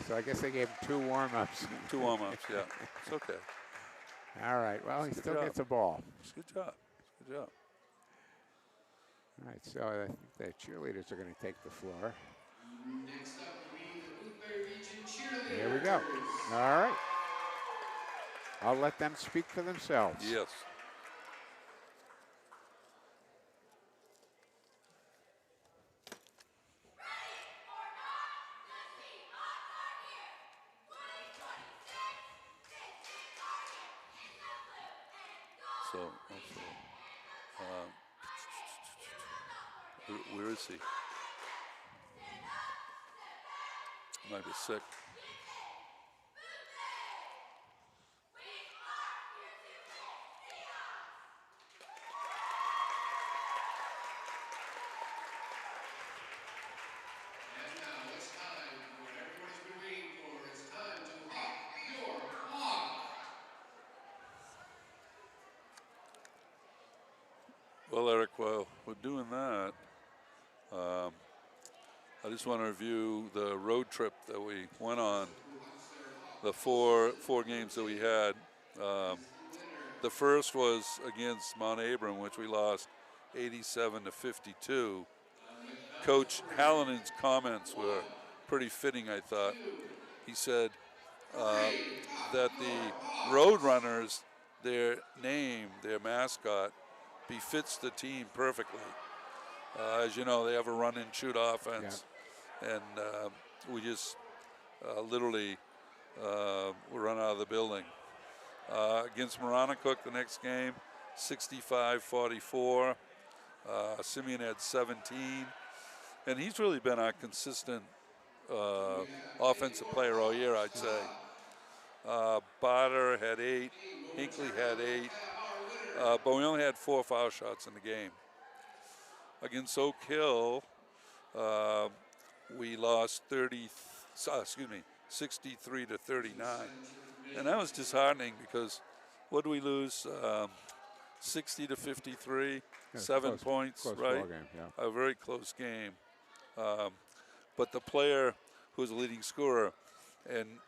So I guess they gave him 2 warm-ups. 2 warm-ups, yeah. It's okay. All right. Well, he still gets a ball. Good job. All right. So I think the cheerleaders are going to take the floor. Next up will be the Boothbay Region cheerleaders. Here we go. All right. I'll let them speak for themselves. Yes. So, where is he? Might be sick. And now it's time for what everyone's been waiting for. It's time to hawk your hawk. Well, Eric, while we're doing that, I just want to review the road trip that we went on, the four games that we had. The first was against Mount Abram, which we lost 87-52. Coach Hallinen's comments were pretty fitting, I thought. He said that the Roadrunners, their name, their mascot, befits the team perfectly. As you know, they have a run-and-shoot offense, and we just literally we run out of the building. Against Maranacook, the next game, 65-44. Simeon had 17, and he's really been our consistent offensive player all year, I'd say. Botter had 8, Hinckley had 8, but we only had 4 foul shots in the game. Against Oak Hill, we lost 63-39, and that was disheartening because what did we lose? 60-53, 7 points, close right? Ball game, yeah. A very close game. But the player who was the leading scorer, and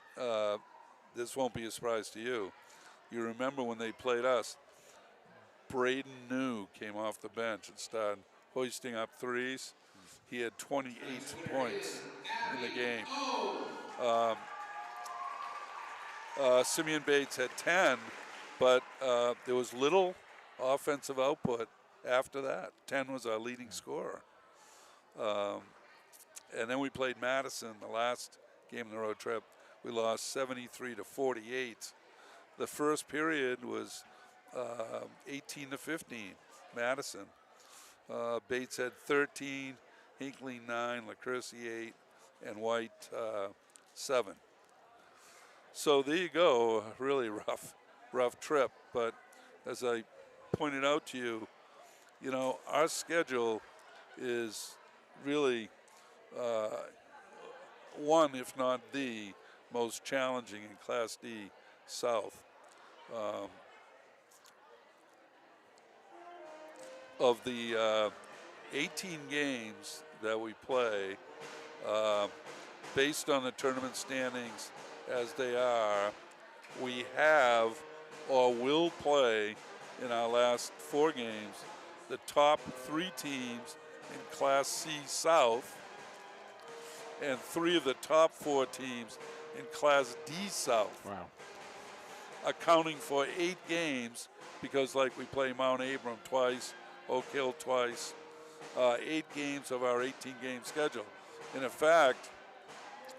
this won't be a surprise to you. You remember when they played us, Braden New came off the bench and started hoisting up threes. He had 28 points in the game. Simeon Bates had 10, but there was little offensive output after that. 10 was our leading scorer. And then we played Madison the last game of the road trip. We lost 73-48. The first period was 18-15, Madison. Bates had 13, Hinckley 9, LaCursi 8, and White 7. So there you go, a really rough trip. But as I pointed out to you, you know, our schedule is really one, if not the most challenging in Class D South. Of the 18 games that we play, based on the tournament standings as they are, we have or will play in our last 4 games the top 3 teams in Class C South and 3 of the top 4 teams in Class D South. Wow. Accounting for 8 games, because like we play Mount Abram twice, Oak Hill twice, 8 games of our 18-game schedule. And in fact,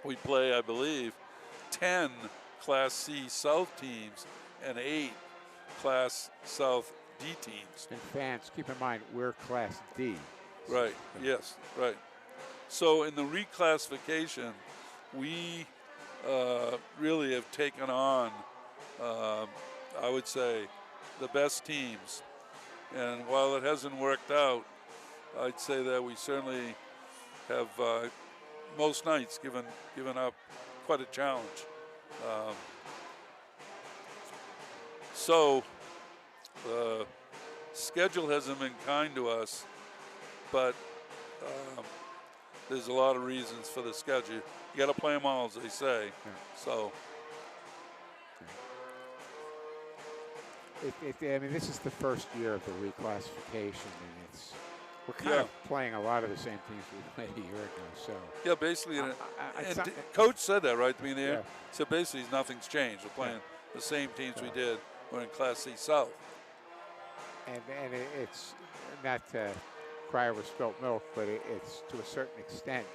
we play, I believe, 10 Class C South teams and 8 Class South D teams. And fans, keep in mind, we're Class D. Right, yes, right. So in the reclassification, we really have taken on, I would say, the best teams. And while it hasn't worked out, I'd say that we certainly have most nights given up quite a challenge. So the schedule hasn't been kind to us, but there's a lot of reasons for the schedule. You got to play them all, as they say. Yeah. So. I mean, this is the first year of the reclassification, and we're kind of playing a lot of the same teams we played a year ago. So yeah, basically, Coach said that right at the beginning of the year. So basically, nothing's changed. We're playing the same teams we did. We're in Class C South. And it's not cry over spilt milk, but it's to a certain extent,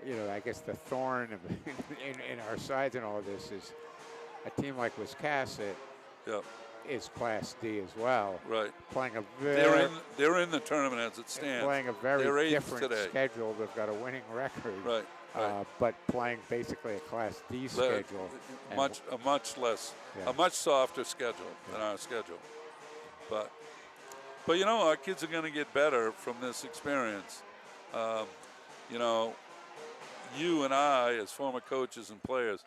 you know, I guess the thorn in our sides and all of this is a team like Wiscasset. Yep. Is Class D as well. Right. Playing a very they're in the tournament as it stands. Playing a very different today. Schedule. They've got a winning record. Right. But playing basically a Class D schedule. A much softer schedule than our schedule. But you know, our kids are going to get better from this experience. You know, you and I, as former coaches and players,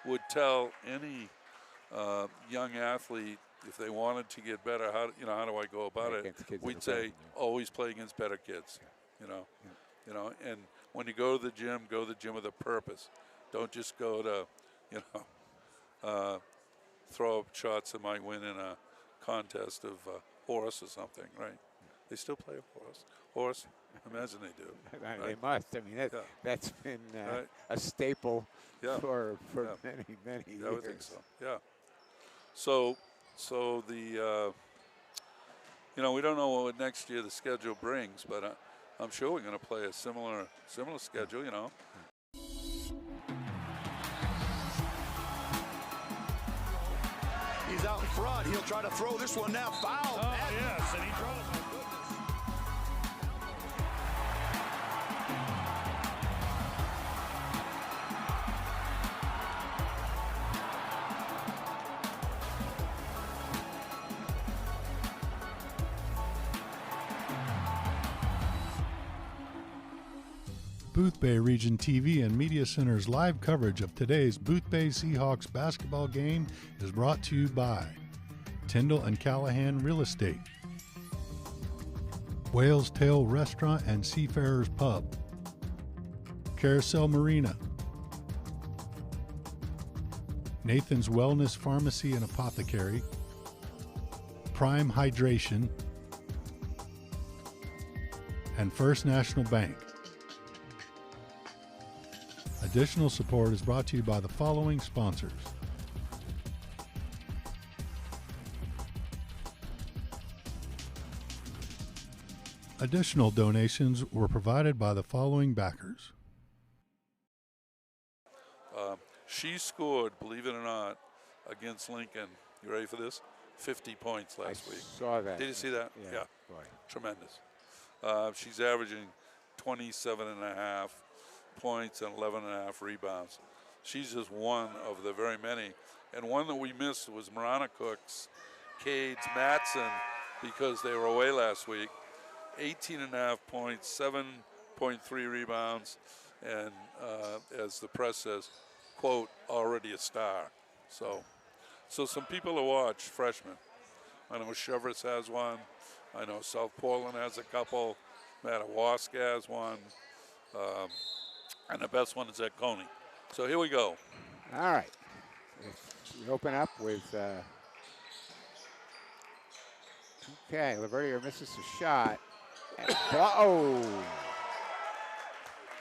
would tell any young athlete, if they wanted to get better, how do I go about it? We'd say always play against better kids. You know, and when you go to the gym with a purpose. Don't just go to, throw up shots that might win in a contest of horse or something, right? They still play horse. Imagine they do. Right? Right? They must. I mean, that's been a staple for many years. I would think so. Yeah. So the, we don't know what next year the schedule brings, but I'm sure we're going to play a similar schedule, you know. He's out in front. He'll try to throw this one now. Foul. Oh, yes, and he throws it. Boothbay Region TV and Media Center's live coverage of today's Boothbay Seahawks basketball game is brought to you by Tyndall and Callahan Real Estate, Whale's Tail Restaurant and Seafarers Pub, Carousel Marina, Nathan's Wellness Pharmacy and Apothecary, Prime Hydration, and First National Bank. Additional support is brought to you by the following sponsors. Additional donations were provided by the following backers: She scored, believe it or not, against Lincoln. You ready for this? 50 points last week. Saw that. Did you see that? Yeah. Boy. Tremendous. She's averaging 27.5 points and 11.5 rebounds. She's just one of the very many. And one that we missed was Marana Cooks, Cades, Matson, because they were away last week. 18.5 points, 7.3 rebounds, and as the press says, quote, already a star. So some people to watch, freshmen. I know Chevrolet has one. I know South Portland has a couple. Madawaska has one. And the best one is at Coney. So here we go. All right. We open up with, okay, Laverdier misses a shot. Oh!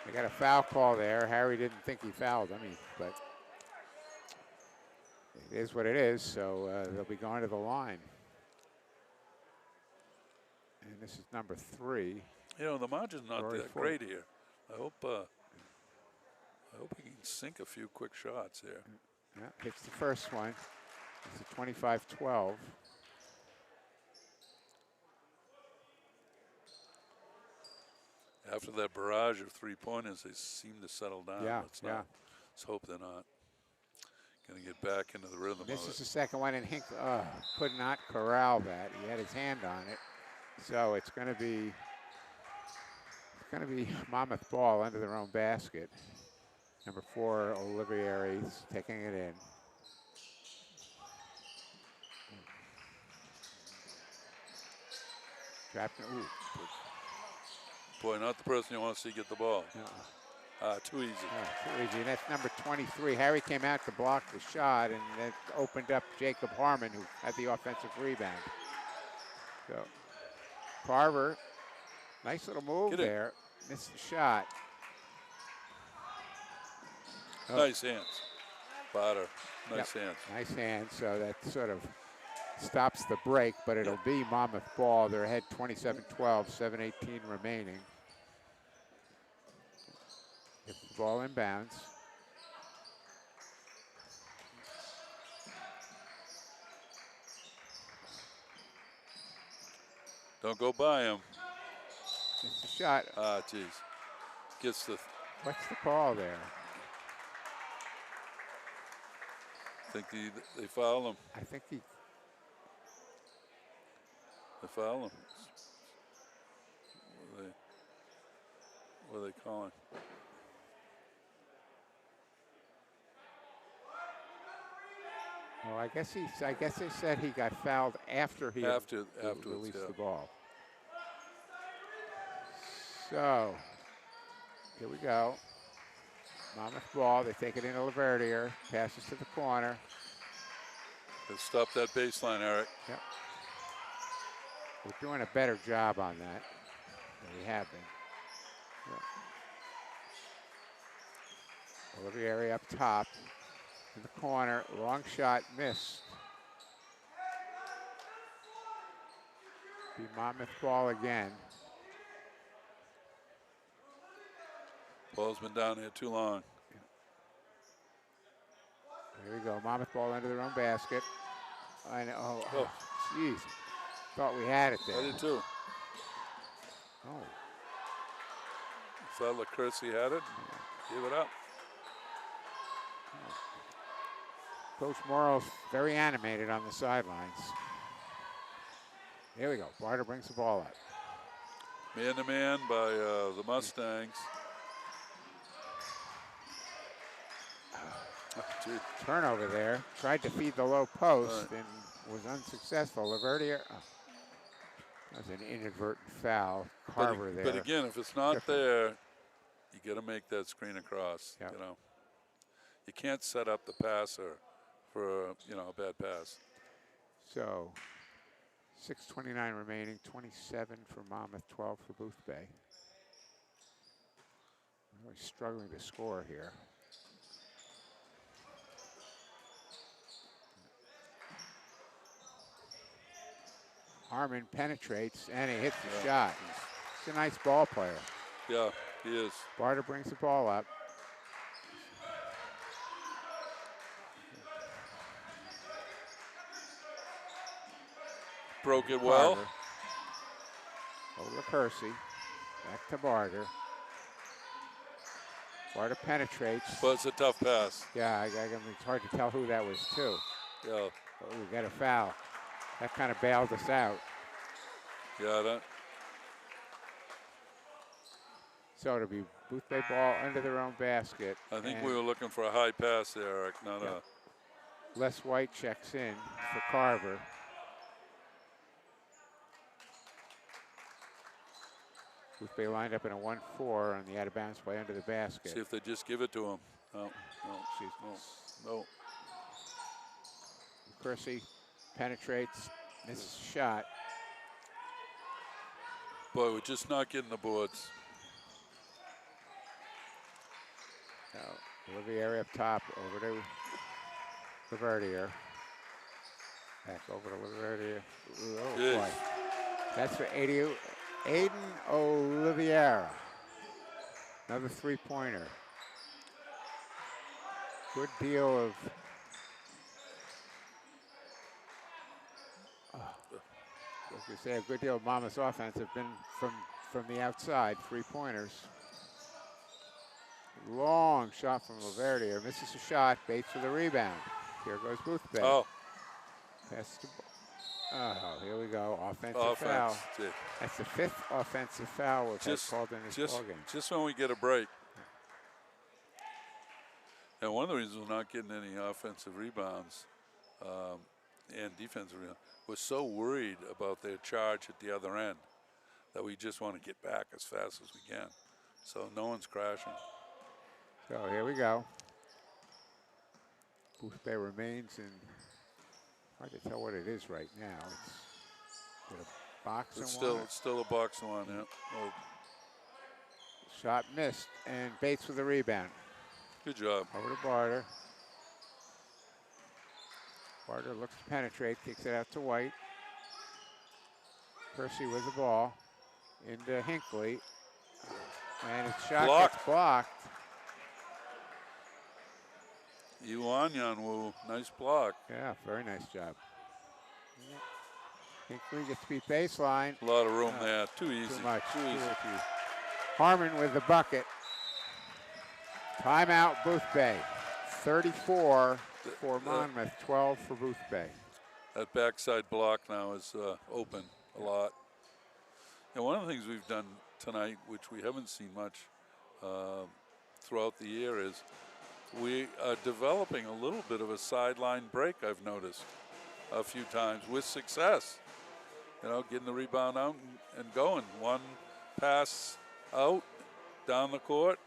They got a foul call there. Harry didn't think he fouled him, but it is what it is, so they'll be going to the line. And this is number 3. You know, the margin's not Rory that Ford. great here. I hope he can sink a few quick shots here. Yeah, hits the first one. It's a 25-12. After that barrage of three-pointers, they seem to settle down. Yeah, Let's hope they're not. Going to get back into the rhythm This of is it. the second one, and Hink could not corral that. He had his hand on it. So it's going to be Monmouth ball under their own basket. Number 4, Olivier's taking it in. Trapped. Ooh. Boy, not the person you want to see get the ball. Too easy. Too easy. And that's number 23. Harry came out to block the shot, and that opened up Jacob Harmon, who had the offensive rebound. So Carver, nice little move there. Missed the shot. Oh. Nice hands. Potter, nice hands. Nice hands. So that sort of stops the break, but it'll be Monmouth ball. They're ahead 27-12, 7:18 remaining. Gets the ball inbounds. Don't go by him. It's a shot. Geez. Gets the. What's the call there? I think they foul him. I think he. They foul him. What are they calling? Well, I guess they said he got fouled after he Afterwards, released the ball. So here we go. Monmouth ball. They take it into Laverdier. Passes to the corner. Let's stop that baseline, Eric. Yep. We're doing a better job on that than we have been. Yep. Olivieri up top. In the corner. Long shot missed. Be Monmouth ball again. Ball's been down here too long. Here we go. Monmouth ball under their own basket. I know. Oh, jeez. Thought we had it there. I did too. Oh. Thought LaCursi had it. Give it up. Coach Morrow's very animated on the sidelines. Here we go. Barter brings the ball up. Man-to-man by the Mustangs. Turnover there. Tried to feed the low post and was unsuccessful. Laverdier. That was an inadvertent foul. Carver there. But again, if it's not there, you got to make that screen across. Yep. You know, you can't set up the passer for a bad pass. So 6:29 remaining. 27 for Monmouth, 12 for Boothbay. Really struggling to score here. Harmon penetrates and he hits the shot. He's a nice ball player. Yeah, he is. Barter brings the ball up. Broke it well. Carver. Over to Kersey. Back to Barter. Barter penetrates. But it's a tough pass. Yeah, it's hard to tell who that was, too. Yeah. But we got a foul. That kind of bailed us out. Yeah, that. So it'll be Boothbay ball under their own basket. I think we were looking for a high pass there, Eric, not a. Les White checks in for Carver. Boothbay lined up in a 1-4 on the out-of-bounds play under the basket. See if they just give it to him. No. No. Kersey penetrates, misses shot. Boy, we're just not getting the boards. Olivier up top, over to Laverdier. Back over to Laverdier. Oh, boy. That's for Aiden Oliviera. Another three-pointer. Good deal of as we say, a good deal of Monmouth's offense have been from the outside, three-pointers. Long shot from Laverdier. Misses a shot, Bates for the rebound. Here goes Boothbay. Oh. Pass to here we go. Offensive foul. That's the 5th offensive foul we've had called in this ballgame. Just when we get a break. And one of the reasons we're not getting any offensive rebounds and defensive rebounds, we're so worried about their charge at the other end that we just want to get back as fast as we can. So no one's crashing. So here we go. Boothbay remains in. Hard to tell what it is right now. It's a box It's and one. it's still a box and one, yeah. Oh, Shot missed, and Bates with the rebound. good job. Over to Barter. Barter looks to penetrate, kicks it out to White. Kersey with the ball into Hinckley, and his shot gets blocked. Yuan Yanwu, nice block. Yeah, very nice job. Hinckley gets to beat baseline. A lot of room there. Too easy. Too much. Too easy. Harmon with the bucket. Timeout, Boothbay. 34 for Monmouth, 12 for Boothbay. That backside block now is open a lot. And one of the things we've done tonight, which we haven't seen much throughout the year, is we are developing a little bit of a sideline break, I've noticed a few times with success. You know, getting the rebound out and going. One pass out, down the court.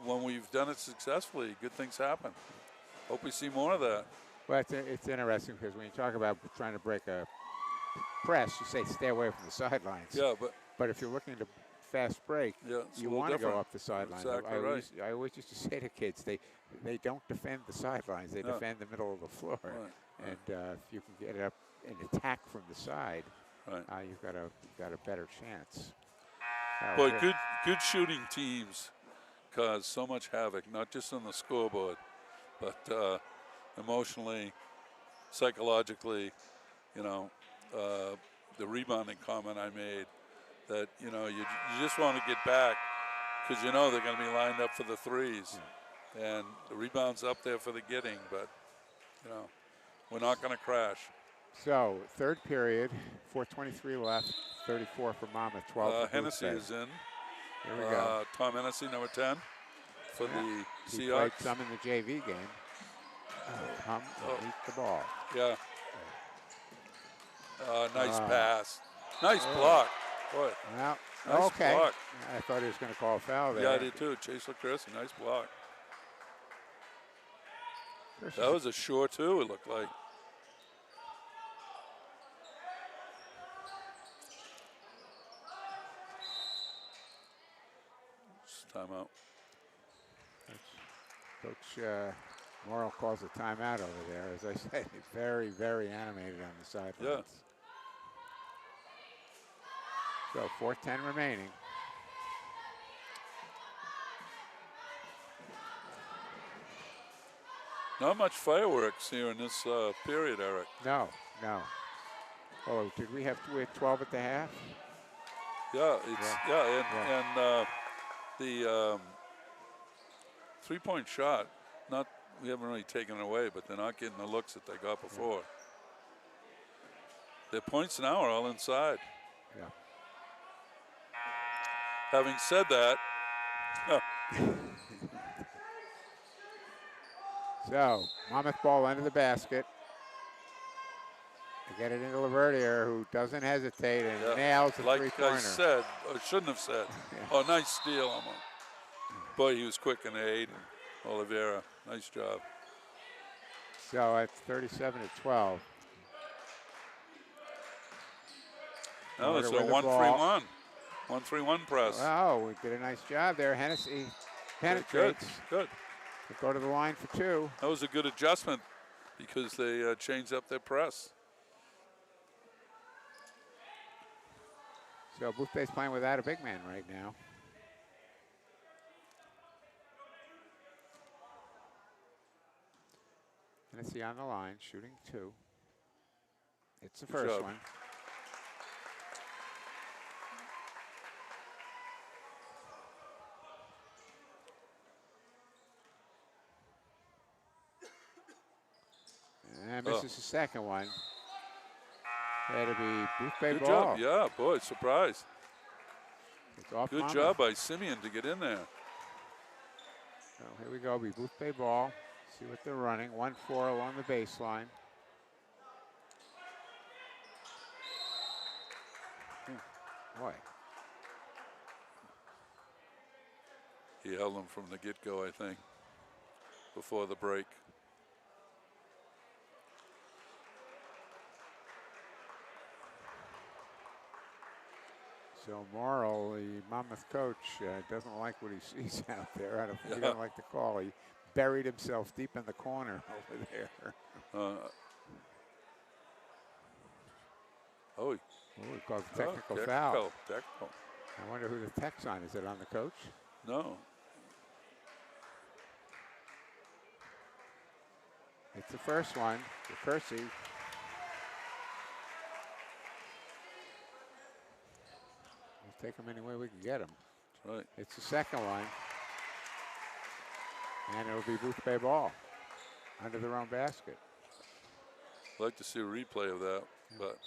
When we've done it successfully, good things happen. Hope we see more of that. Well, it's interesting because when you talk about trying to break a press, you say stay away from the sidelines. Yeah, but if you're looking to fast break, you want to go up the sidelines. Exactly right. I always used to say to kids, they don't defend the sidelines; they defend the middle of the floor. Right. And if you can get it up and attack from the side, you've got a better chance. Boy, good shooting teams cause so much havoc, not just on the scoreboard, but emotionally, psychologically. You know, the rebounding comment I made, that you just want to get back because you know they're going to be lined up for the threes, and the rebound's up there for the getting, but we're not going to crash. So third period, 4:23 left, 34 for Monmouth, 12 for Hennessy Boothbay. is in. Here we go. Tom Hennessy, number 10 for the He Seahawks. played some in the JV game. Tom beat the ball. Yeah. Nice pass. Nice block. Boy. Well, nice okay. block. I thought he was going to call a foul there. Yeah, I did too. Chase Kersey, nice block. That was a short too, it looked like. Timeout. Coach Morrill calls a timeout over there. As I said, very, very animated on the sidelines. Yeah. So 4:10 remaining. Not much fireworks here in this period, Eric. No. Oh, did we have 12 at the half? Yeah, and the 3-point shot, we haven't really taken it away, but they're not getting the looks that they got before. Their points now are all inside. Yeah. Having said that, So, Monmouth ball under the basket. They get it into Laverdier, who doesn't hesitate and nails the three-pointer. Like I said, or shouldn't have said. Oh, nice steal, almost. Boy, he was quick in the 8. Oliveira, nice job. So it's 37-12. Now it's a 1-3-1. 1-3-1 press. Oh, we did a nice job there. Hennessy penetrates. Good. They go to the line for 2. That was a good adjustment because they changed up their press. So Boothbay's playing without a big man right now. Hennessy on the line, shooting 2. It's the first one. And misses the second one. That'll be Boothbay ball. Good job. Yeah, boy, surprise. It's off Good Monmouth. job by Simeon to get in there. So here we go. Be Boothbay ball. See what they're running. 1-4 along the baseline. Boy. He held him from the get-go, I think, before the break. So Morrill, the Monmouth coach, doesn't like what he sees out there. I don't think he doesn't like the call. He buried himself deep in the corner over there. He called a technical foul. Technical. I wonder who the tech's on. Is it on the coach? No. It's the first one for Kersey. We'll take him any way we can get him. That's right. It's the second one. And it'll be Boothbay ball under their own basket. I'd like to see a replay of that, but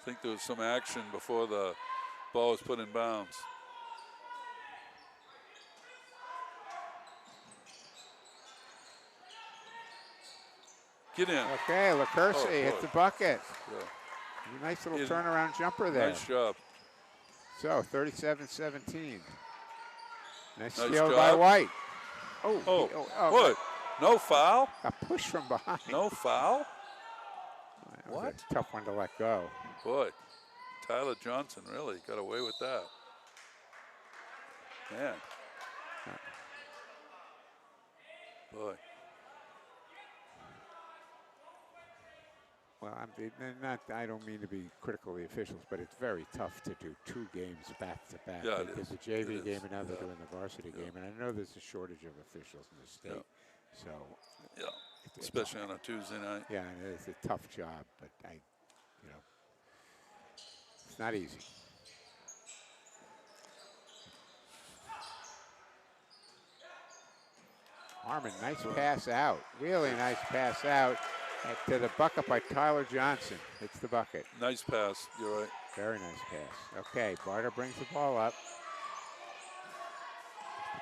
I think there was some action before the ball was put in bounds. Get in. Okay, LaCurse hits the bucket. Yeah. Nice little turnaround jumper there. Nice job. So 37-17. Nice steal job by White. What? No foul? A push from behind. No foul? That was a tough one to let go. Boy, Tyler Johnson really got away with that. Man. Boy. Well, I don't mean to be critical of the officials, but it's very tough to do 2 games back to back. Yeah, because the JV game and now they're doing the varsity game, and I know there's a shortage of officials in the state. So, especially on a Tuesday night. Yeah, it's a tough job, but it's not easy. Harmon, nice pass out. Really nice pass out. To the bucket by Tyler Johnson. It's the bucket. Nice pass. You're right. Very nice pass. Okay, Barter brings the ball up.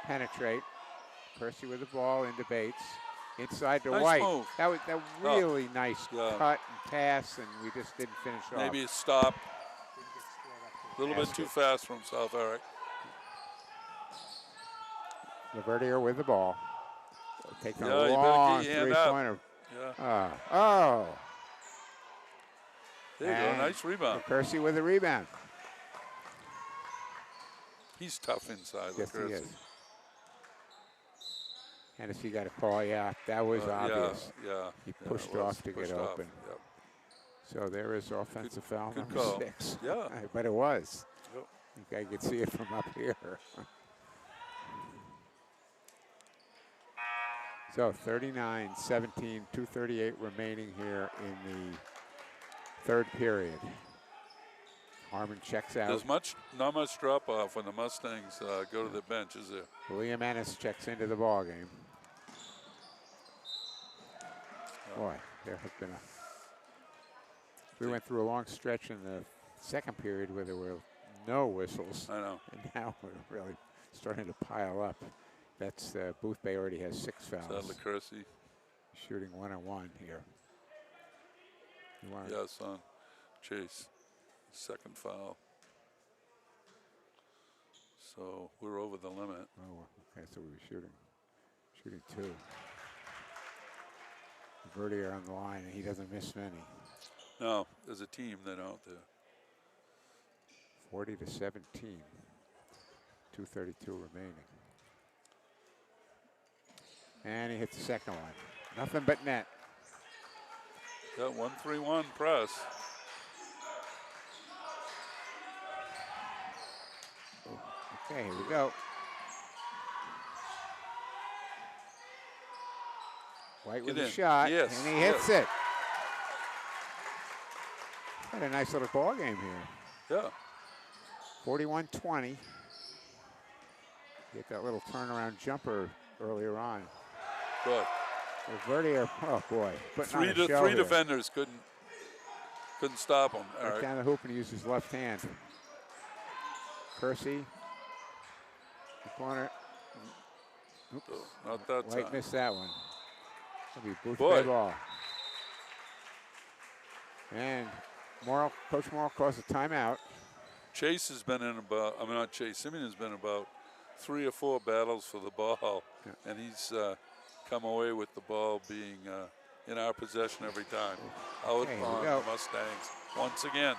Penetrate. Percy with the ball into Bates. Inside to Nice White. move. That was a really nice cut and pass, and we just didn't finish off. Maybe it stopped. A little bit too fast for himself, Eric. Laverdier with the ball. Taking a you long better get your hand up. three-pointer. Yeah. There you go. Nice rebound. Percy with the rebound. He's tough inside. Yes, he is. Hennessy got a call. Yeah, that was obvious. Yeah. He pushed off to get open. Yep. So there is offensive foul good number call. 6. Yeah. But it was. Yep. I think I could see it from up here. So 39-17, 2:38 remaining here in the third period. Harmon checks out. There's not much drop off when the Mustangs go to the bench, is there? William Ennis checks into the ball game. Boy, there has been we went through a long stretch in the second period where there were no whistles. I know. And now we're really starting to pile up. That's Boothbay already has 6 fouls. Is that LaCursi? Shooting 1-on-1 here. Yes, on Chase. Second foul. So we're over the limit. Oh, okay, so we were shooting 2. Verdi are on the line, and he doesn't miss many. No, as a team, they don't. 40-17. 2:32 remaining. And he hits the second one. Nothing but net. Got 1-3-1 press. Okay, here we go. White with a shot, yes, and he hits it. Had a nice little ball game here. Yeah. 41-20. Get that little turnaround jumper earlier on. Good. Verdi, oh boy. Three defenders couldn't stop him. Right down the hoop, and he used his left hand. Kersey. The corner. Oops. Oh, not that White time. missed that one. That'll be Boy. Boothbay ball. And Coach Morrill calls a timeout. Chase has been in not Chase. Simeon has been about 3 or 4 battles for the ball, and he's come away with the ball being in our possession every time. Out on the Mustangs once again.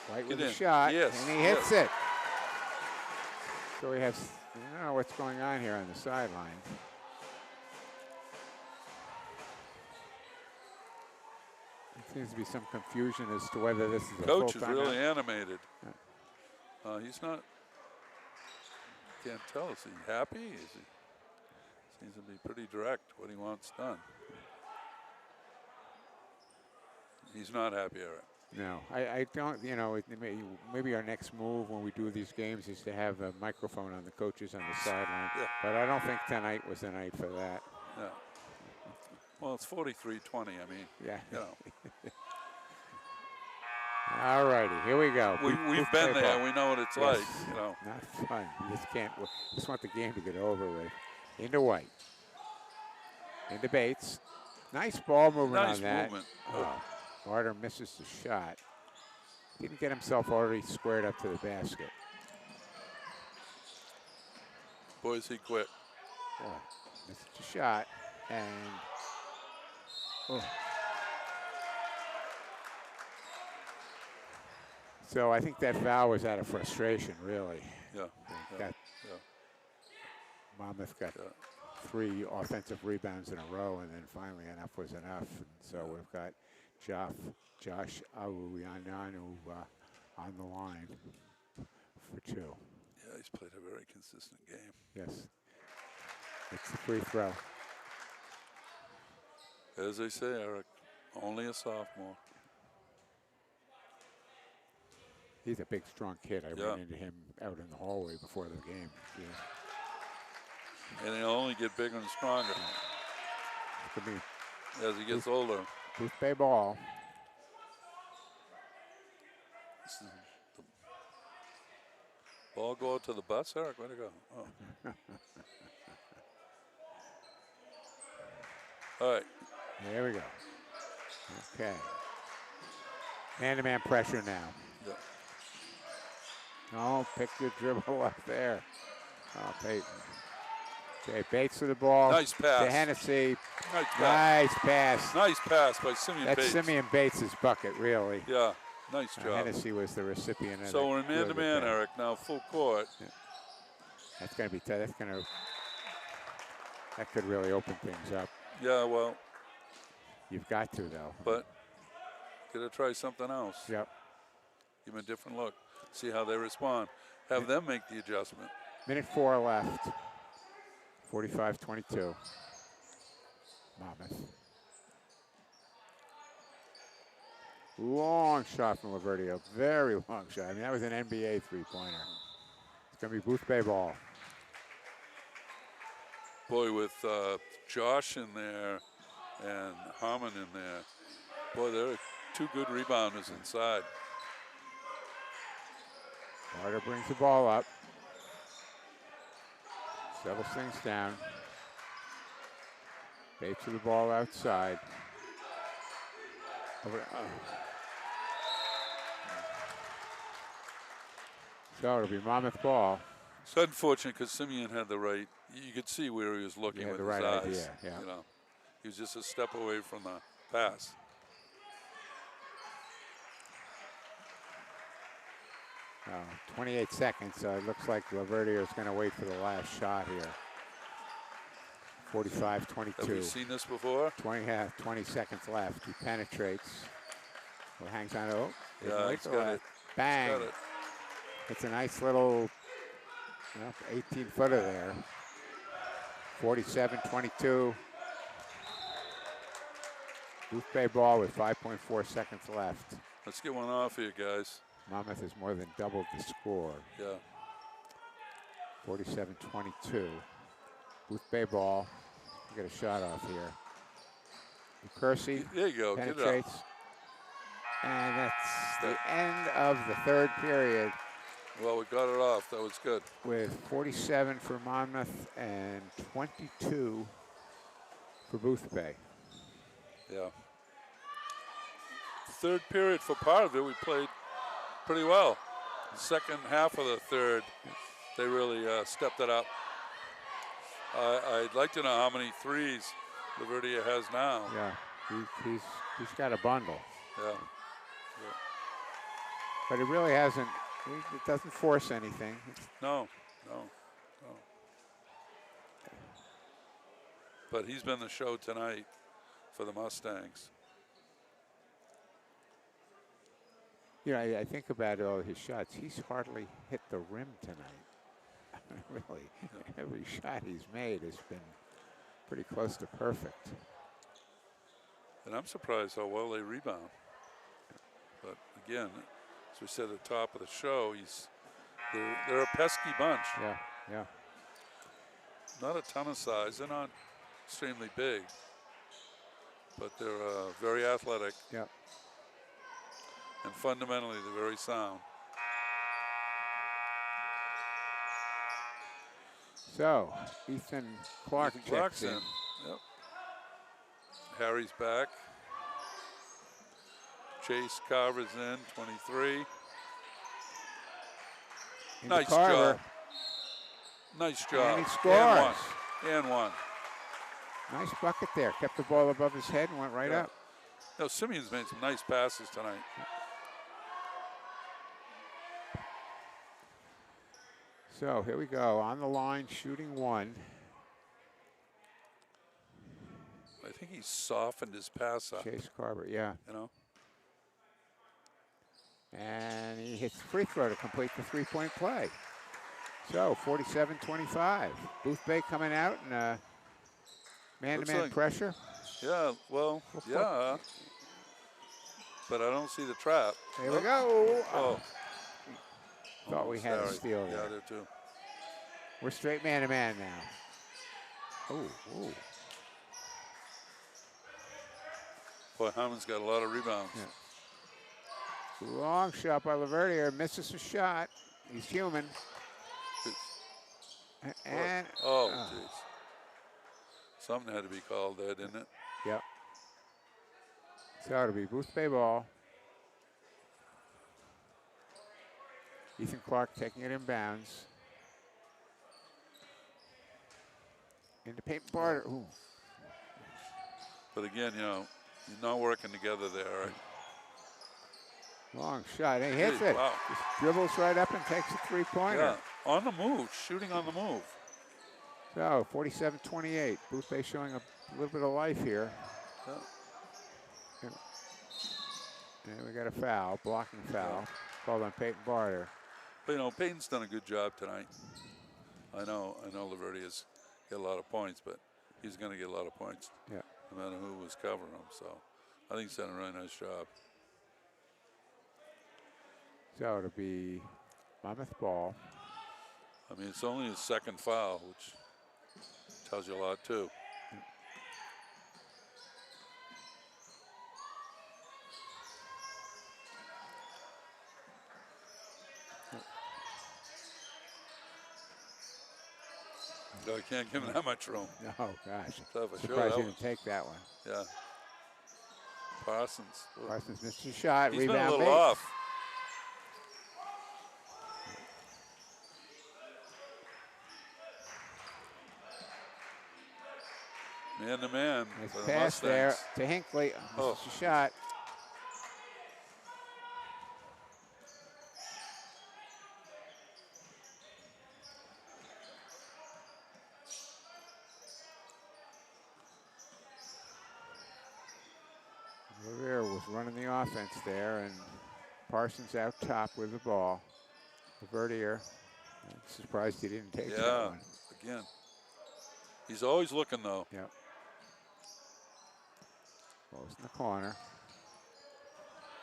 White with a shot, yes, and he hits it. So he has, I don't know what's going on here on the sideline. There seems to be some confusion as to whether this is a Coach full is really animated. He's not, can't tell. Is he happy? Seems to be pretty direct what he wants done. He's not happy, Eric. No, I don't, maybe our next move when we do these games is to have a microphone on the coaches on the sideline. Yeah. But I don't think tonight was the night for that. Yeah. Well, it's 43-20. I mean, yeah. You know. All righty, here we go. We've been there. We know what it's like. Not fun. You just can't. Just want the game to get over with. Into White. Into Bates. Nice ball movement on that. Movement. Barter misses the shot. Didn't get himself already squared up to the basket. Boys, he quit. Missed the shot. And so I think that foul was out of frustration, really. Yeah. Monmouth got 3 offensive rebounds in a row, and then finally enough was enough. And so we've got Josh Aouyanyanu on the line for 2. Yeah, he's played a very consistent game. Yes. It's the free throw. As they say, Eric, only a sophomore. He's a big, strong kid. I ran into him out in the hallway before the game. Yeah. And he'll only get bigger and stronger as he gets older. Boothbay ball. The ball go out to the bus, Eric? Where'd it go? Oh. All right. There we go. Okay. Man-to-man pressure now. Yeah. Oh, pick your dribble up there. Oh, Peyton. Okay, Bates for the ball. Nice pass. To Hennessy. Nice pass. Nice pass by Simeon Bates. That's Simeon Bates' bucket, really. Yeah, nice job. Hennessy was the recipient of So we're in man-to-man, Eric, now full court. Yeah. That's going to be tough. That could really open things up. Yeah, well. You've got to, though. But got to try something else. Yep. Give them a different look. See how they respond. Have them make the adjustment. Minute 4 left. 45-22. Monmouth. Long shot from Laverdio. Very long shot. I mean, that was an NBA three-pointer. It's going to be Boothbay ball. Boy, with Josh in there and Harmon in there, boy, there are two good rebounders inside. Carter brings the ball up. Settles things down. Bates with the ball outside. Over, So it'll be Monmouth ball. It's unfortunate because Simeon had the right. You could see where he was looking with the his right eyes. idea, yeah. You know, he was just a step away from the pass. 28 seconds, so it looks like Laverdio is going to wait for the last shot here. 45-22. Have we seen this before? 20 seconds left. He penetrates. Well, hangs on. Oh, yeah, he's got it. Bang. He's got it. It's a nice little 18-footer there. 47-22. Boothbay ball with 5.4 seconds left. Let's get one off here, guys. Monmouth has more than doubled the score. Yeah. 47-22. Boothbay ball. Get a shot off here. Kersey There you go. penetrates. Get it up. And that's the end of the third period. Well, we got it off. That was good. With 47 for Monmouth and 22 for Boothbay. Yeah. Third period, for part of it, we played pretty well. The second half of the third, they really stepped it up. I'd like to know how many threes Laverdia has now. Yeah, he's got a bundle. Yeah. But it really hasn't. It doesn't force anything. No. But he's been the show tonight for the Mustangs. You know, I think about all his shots. He's hardly hit the rim tonight. Really, every shot he's made has been pretty close to perfect. And I'm surprised how well they rebound. But again, as we said at the top of the show, they're a pesky bunch. Yeah. Not a ton of size. They're not extremely big, but they're very athletic. Yeah. And fundamentally, they're very sound. So, Ethan Clark checks in. Yep. Harry's back. Chase Carver's in, 23. Nice job. Nice job. And he scores. And one. Nice bucket there. Kept the ball above his head and went right up. No, Simeon's made some nice passes tonight. So here we go. On the line, shooting one. I think he softened his pass up. Chase Carver, yeah. You know? And he hits the free throw to complete the three-point play. So 47-25. Boothbay coming out and man-to-man pressure. Yeah, well, yeah. But I don't see the trap. Here we go. Oh. Thought we had a steal there. Yeah, there too. We're straight man-to-man now. Ooh. Boy, Harmon's got a lot of rebounds. Yeah. Long shot by Laverdio. Misses a shot. He's human. And jeez. Something had to be called there, didn't it? Yep. So it'll be Boothbay ball. Ethan Clark taking it in bounds. Into Peyton Barter. Ooh. But again, you're not working together there, right? Long shot. He hits it. Wow. Just dribbles right up and takes a three-pointer. Yeah, on the move, shooting on the move. So 47-28. Boothbay showing a little bit of life here. Yeah. And we got a foul, blocking foul, called on Peyton Barter. But Peyton's done a good job tonight. I know Laverdia's get a lot of points, but he's going to get a lot of points. Yeah. No matter who was covering him. So I think he's done a really nice job. So it'll be Monmouth ball. I mean, it's only his second foul, which tells you a lot, too. No, I can't give him that much room. Oh, gosh. Tough. Surprised he didn't take that one. Yeah. Parsons. Parsons missed his shot. He's Rebound been a little Bates. off. Man to man. Nice for the pass there Mustangs. to Hinckley. Oh. Misses the shot. Rivera was running the offense there, and Parsons out top with the ball. Verdier, I'm surprised he didn't take that one. Again. He's always looking, though. Yep. Ball's in the corner.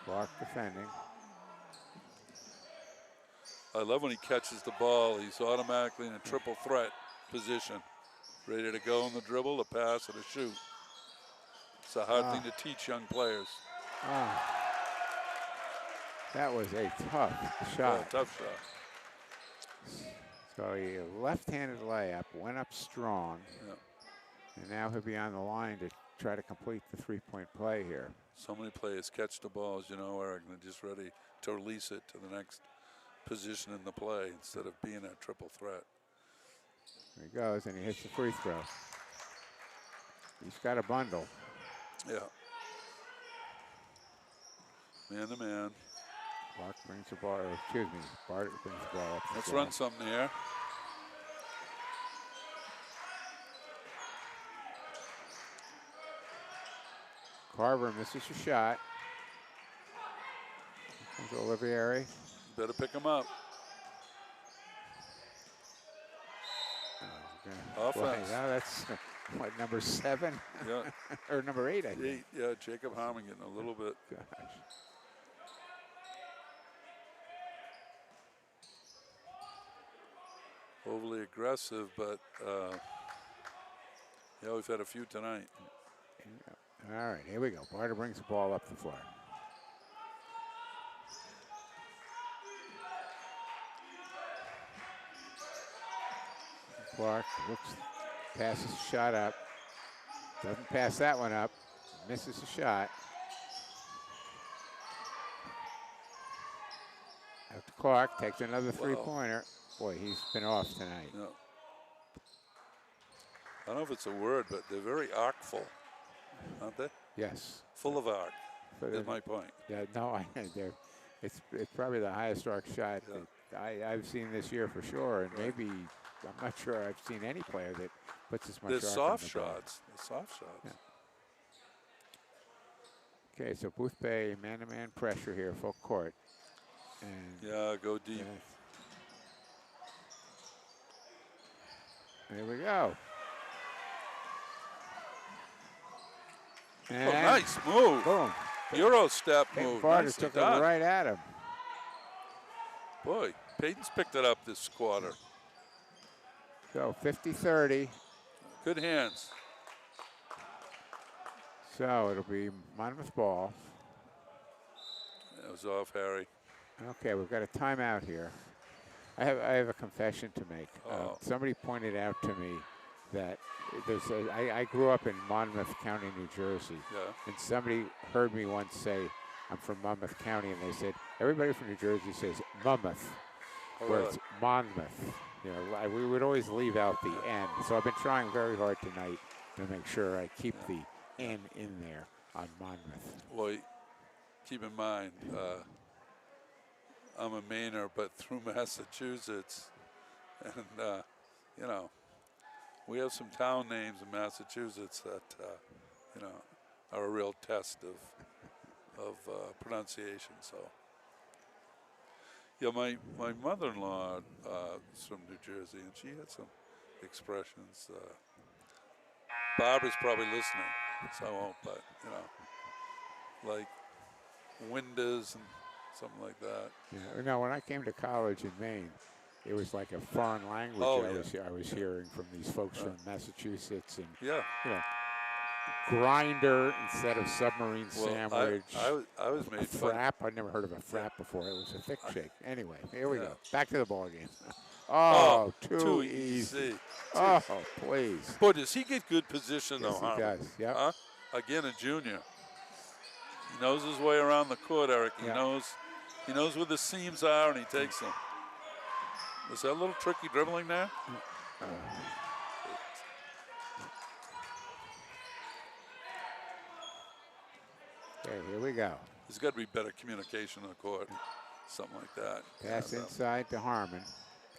Clark defending. I love when he catches the ball. He's automatically in a triple threat position. Ready to go on the dribble, the pass, or the shoot. It's a hard thing to teach young players. That was a tough shot. Oh, tough shot. So a left-handed layup, went up strong. Yeah. And now he'll be on the line to try to complete the three-point play here. So many players catch the balls, Eric, and they're just ready to release it to the next position in the play instead of being a triple threat. There he goes, and he hits the free throw. He's got a bundle. Yeah. Man to man. Clark brings the ball, Bart brings the ball up. Let's run something here. Carver misses a shot. Here comes Olivieri. Better pick him up. Offense. Boy, now that's what, number 7? Yeah. Or number 8, I think. 8, yeah, Jacob Harmon getting a little bit. Gosh. Overly aggressive, but we've had a few tonight. All right, here we go. Barter brings the ball up the floor. Clark looks, passes the shot up. Doesn't pass that one up. Misses the shot. Out to Clark, takes another three-pointer. Boy, he's been off tonight. Yeah. I don't know if it's a word, but they're very artful, aren't they? Yes. Full of art, But is my point. Yeah, no, it's probably the highest arc shot that I've seen this year for sure, and maybe, I'm not sure I've seen any player that puts as much They're arc soft on the ball. shots. They're soft shots. Yeah. Okay, so Boothbay man-to-man pressure here, full court. And Yeah, go deep. There we go. And nice move. Boom. Euro step move. Barter Nicely took it done. right at him. Boy, Peyton's picked it up this quarter. So 50-30. Good hands. So it'll be Monmouth ball. That was off, Harry. Okay, we've got a timeout here. I have a confession to make. Somebody pointed out to me that I grew up in Monmouth County, New Jersey. Yeah. And somebody heard me once say, I'm from Monmouth County, and they said, everybody from New Jersey says Monmouth, where it's Monmouth. We would always leave out the N. So I've been trying very hard tonight to make sure I keep the N in there on Monmouth. Well, keep in mind, I'm a Mainer, but through Massachusetts, and we have some town names in Massachusetts that are a real test of pronunciation. So, yeah, my mother-in-law is from New Jersey, and she had some expressions. Barbara's probably listening, so I won't. But like windows and something like that. Yeah. No, when I came to college in Maine, it was like a foreign language. Oh, I was hearing from these folks from Massachusetts, and Yeah. you know, grinder instead of submarine Well, sandwich. I was made fun. Frap. I'd never heard of a frap before. It was a thick shake. Anyway, here we Yeah. go. Back to the ball game. Oh, too easy. Oh, please. Boy, does he get good position Yes, though, he Harmon? does. Yep. Huh? Again, a junior. He knows his way around the court, Eric. He Yeah. knows where the seams are, and he takes them. Was that a little tricky dribbling there? Okay, here we go. There's got to be better communication on the court. Something like that. Pass Yeah, inside to Harmon.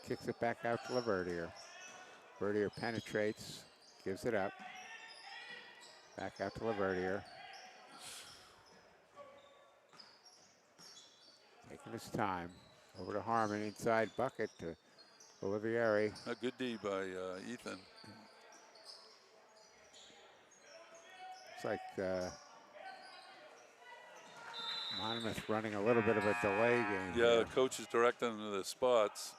Kicks it back out to Laverdier. Laverdier penetrates, gives it up. Back out to Laverdier. Taking his time. Over to Harmon, inside bucket to Olivieri. A good D by Ethan. It's like Monmouth running a little bit of a delay game. Yeah, here. the coach is directing them to the spots.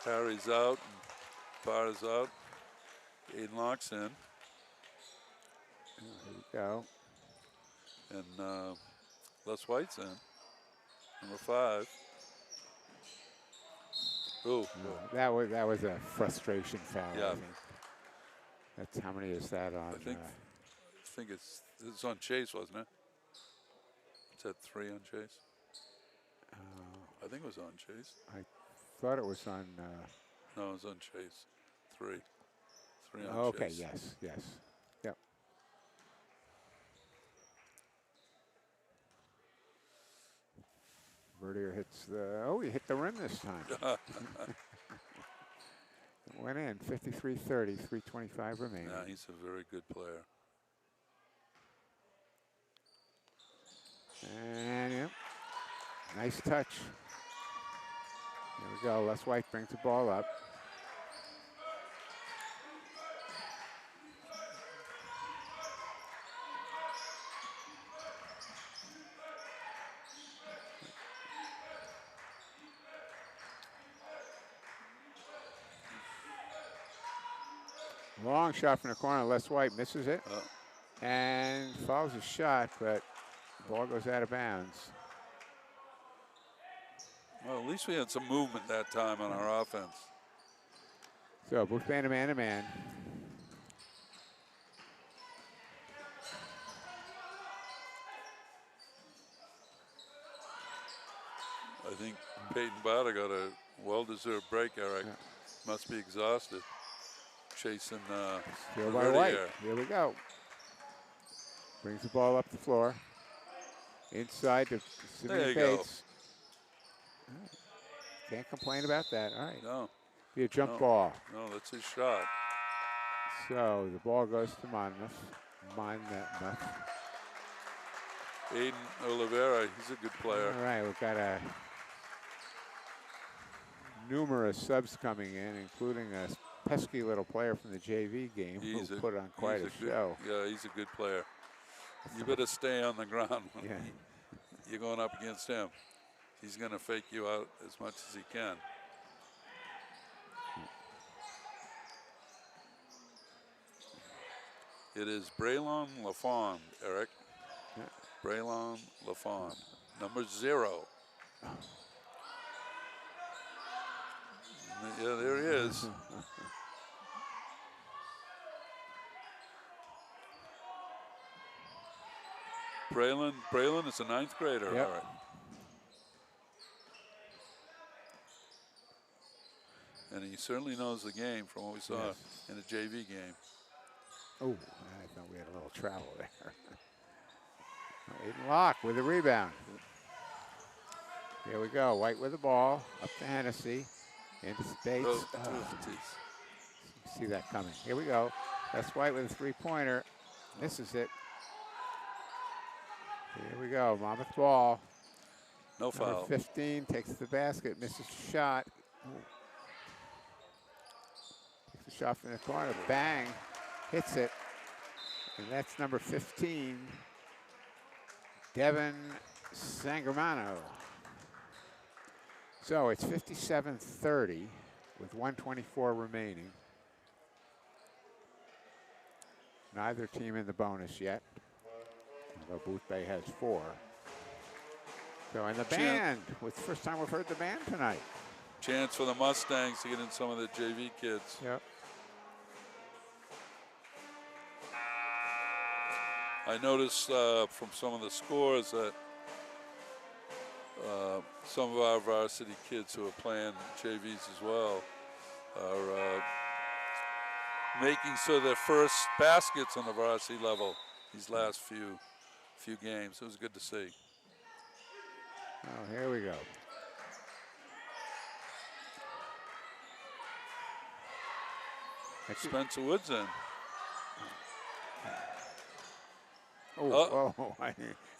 Harry's out, and Barr's out. Aiden locks in, Here we go. and Les White's in. Number 5. Ooh, That was a frustration foul. Yeah. I think. That's how many is that on? I think it's on Chase, wasn't it? It's at 3 on Chase. I think it was on Chase. I thought it was on. No, it was on Chase. 3. 3 on Okay. Chase. Yes. Yep. Verdier hits the. Oh, he hit the rim this time. Went in 53-30, 3:25 remaining. Yeah, he's a very good player. And yep, nice touch. There we go. Les White brings the ball up. Long shot from the corner. Les White misses it and fouls a shot, but the ball goes out of bounds. Well, at least we had some movement that time on our offense. So Boothbay to man-to-man. I think Peyton Barter got a well-deserved break, Eric. Yeah. Must be exhausted. Chasing Steal by Verdier. White. Here we go. Brings the ball up the floor. Inside to There Simeon you go. Bates. Can't complain about that. All right. No, Be a jump No. ball. no, that's his shot. So the ball goes to Monmouth. Monmouth. Aiden Oliveira, he's a good player. All right, we've got numerous subs coming in, including a pesky little player from the JV game who put on quite a show. Yeah, he's a good player. You better stay on the ground when Yeah. you're going up against him. He's going to fake you out as much as he can. It is Braylon Lafond, Eric. Yeah. Braylon Lafond, number 0. Yeah, there he is. Braylon is a 9th grader. Yep. All right. And he certainly knows the game from what we saw Yes. in the JV game. Oh, I thought we had a little travel there. Aiden Locke with the rebound. Here we go. White with the ball. Up to Hennessy. Into Bates. Oh, You see that coming. Here we go. That's White with a three-pointer. Misses it. Here we go. Monmouth ball. no Number foul. 15 takes the basket. Misses the shot. Ooh. Takes the shot from the corner. Bang. Hits it. And that's number 15, Devin Sangermano. So it's 57-30 with 124 remaining. Neither team in the bonus yet, although Boothbay has 4. So, and the band, with the first time we've heard the band tonight. Chance for the Mustangs to get in some of the JV kids. Yep. I noticed from some of the scores that some of our varsity kids who are playing JVs as well are making so their first baskets on the varsity level these last few games. It was good to see. Oh, here we go. Spencer Woods in. Oh,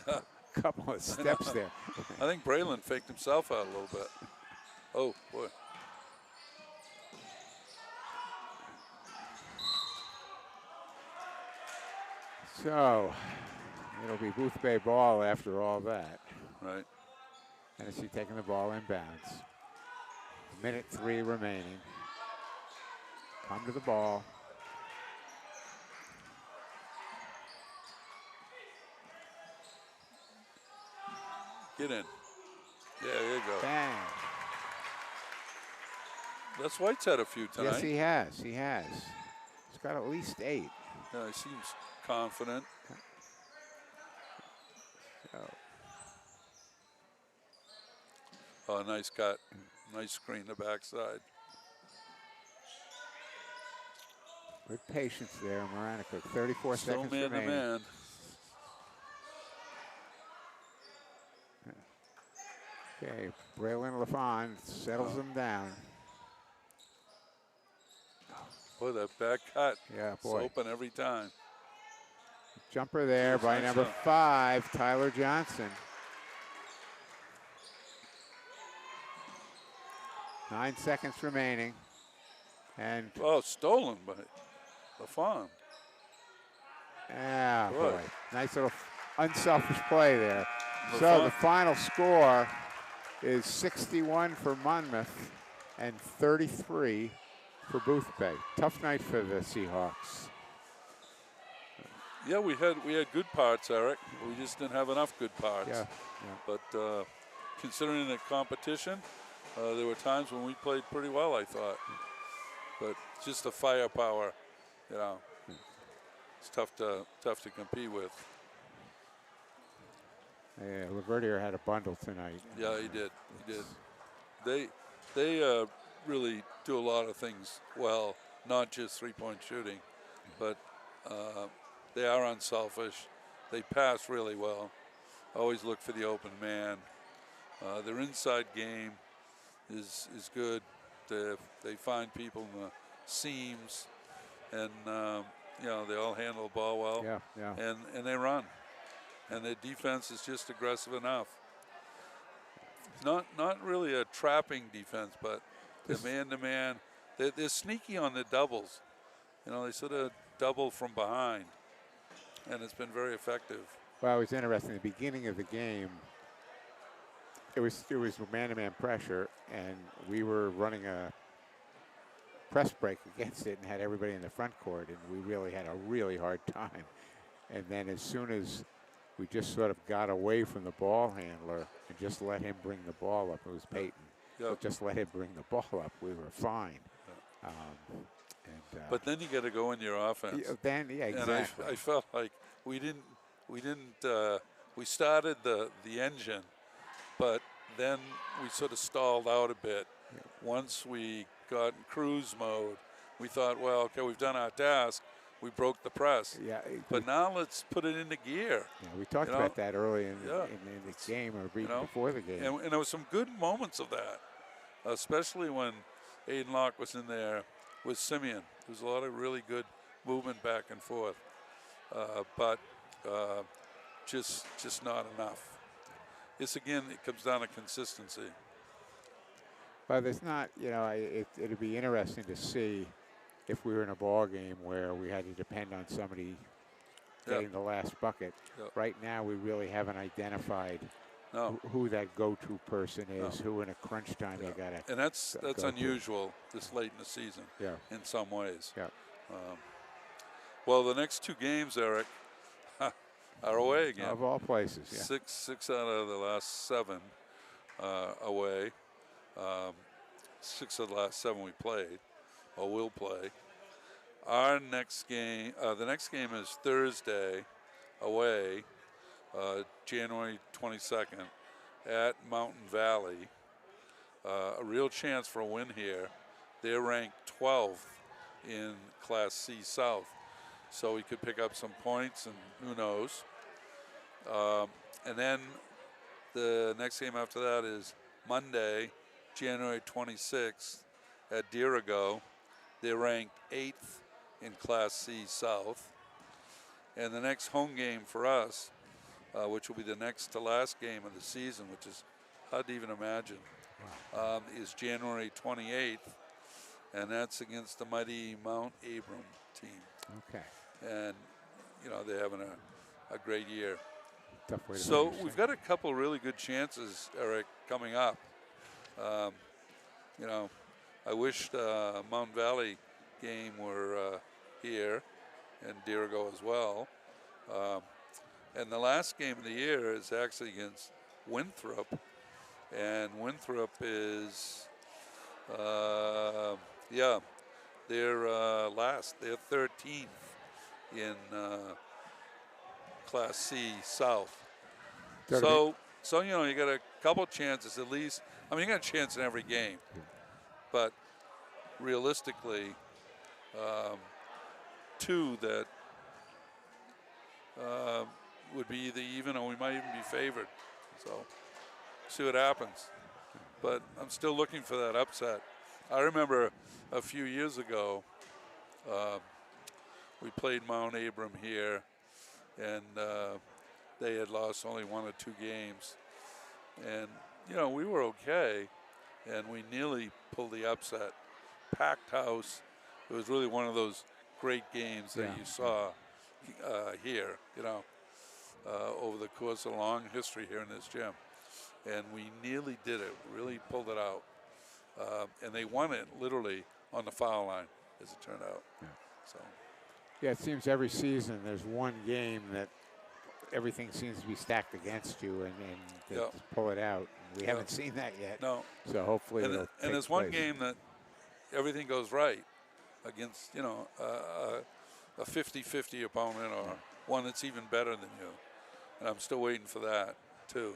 a couple of steps there. I think Braylon faked himself out a little bit. Oh, boy. So, it'll be Boothbay ball after all that. Right. Tennessee taking the ball inbounds. Minute 3 remaining. Come to the ball. Get in. Yeah, there you go. Bang. Les White's had a few tonight. Yes, he has. He has. He's got at least 8. Yeah, he seems confident. So, Oh, nice cut. Nice screen the backside. with patience there, Moranica. 34 Still seconds man to remaining. man. Okay, Braylon LaFon settles them down. Boy, that back cut. Yeah, It's boy. open every time. Jumper there by Nice number shot. 5, Tyler Johnson. 9 seconds remaining. And, Oh, stolen by LaFon. ah, Good. boy. Nice little unselfish play there. So LaFon. the final score is 61 for Monmouth and 33 for Boothbay. Tough night for the Seahawks. Yeah, we had good parts, Eric. We just didn't have enough good parts. Yeah, But considering the competition, there were times when we played pretty well, I thought. But just the firepower, you know, it's tough to compete with. yeah. Laverdier had a bundle tonight. Yeah, he did. He did. They really do a lot of things well, not just three-point shooting, but they are unselfish. They pass really well. Always look for the open man. Their inside game is good. They find people in the seams, and you know, they all handle the ball well. Yeah. And they run, and their defense is just aggressive enough. Not really a trapping defense, but they're man-to-man. They're sneaky on their doubles. You know, they sort of double from behind, and it's been very effective. Well, it was interesting. At the beginning of the game, it was man-to-man pressure, and we were running a press break against it and had everybody in the front court, and we really had a really hard time. And then as soon as we just sort of got away from the ball handler and just let him bring the ball up, it was Peyton. Yep. Just let him bring the ball up. We were fine. But then you got to go in your offense. Exactly. And I felt like we started the engine, but then we sort of stalled out a bit. Yeah. Once we got in cruise mode, we thought, well, okay, we've done our task. We broke the press. Yeah. But now let's put it into gear. Yeah, we talked about that early in the game or even before the game. And there was some good moments of that, especially when Aiden Locke was in there with Simeon. There was a lot of really good movement back and forth, but just not enough. It's again, it comes down to consistency. But it's not, you know, it'd be interesting to see if we were in a ball game where we had to depend on somebody getting the last bucket. Right now, we really haven't identified who that go-to person is, who in a crunch time they got to. And that's unusual this late in the season. In some ways. Well, the next 2 games, Eric, are away again. Of all places, Six out of the last 7 away. 6 of the last 7 we played, or will play. Our next game, the next game is Thursday, away, January 22nd, at Mountain Valley. A real chance for a win here. They're ranked 12th in Class C South, so we could pick up some points, and who knows. And then the next game after that is Monday, January 26th at Dirigo. They're ranked 8th in Class C South. And the next home game for us, which will be the next to last game of the season, which is hard to even imagine, is January 28th, and that's against the mighty Mount Abram team. Okay. And, you know, they're having a great year. Tough way to So we've got a couple really good chances, Eric, coming up. You know, I wish the Mountain Valley game were here, and Dirigo as well. And the last game of the year is actually against Winthrop, and Winthrop is, they're last. They're 13th in Class C South. So you know, you got a couple chances at least. I mean, you got a chance in every game, but realistically, 2 that would be either even, or we might even be favored. So see what happens. But I'm still looking for that upset. I remember a few years ago, we played Mount Abram here, and they had lost only 1 or 2 games. And, you know, we were okay, and we nearly pulled the upset. Packed house. It was really one of those great games that you saw here, you know, over the course of a long history here in this gym. And we nearly did it, really pulled it out. And they won it literally on the foul line, as it turned out. So. Yeah, it seems every season there's one game that everything seems to be stacked against you, and they just pull it out. We haven't seen that yet. No. So hopefully it'll take and there's place. one game that everything goes right against, you know, a 50-50 opponent, or one that's even better than you. And I'm still waiting for that, too.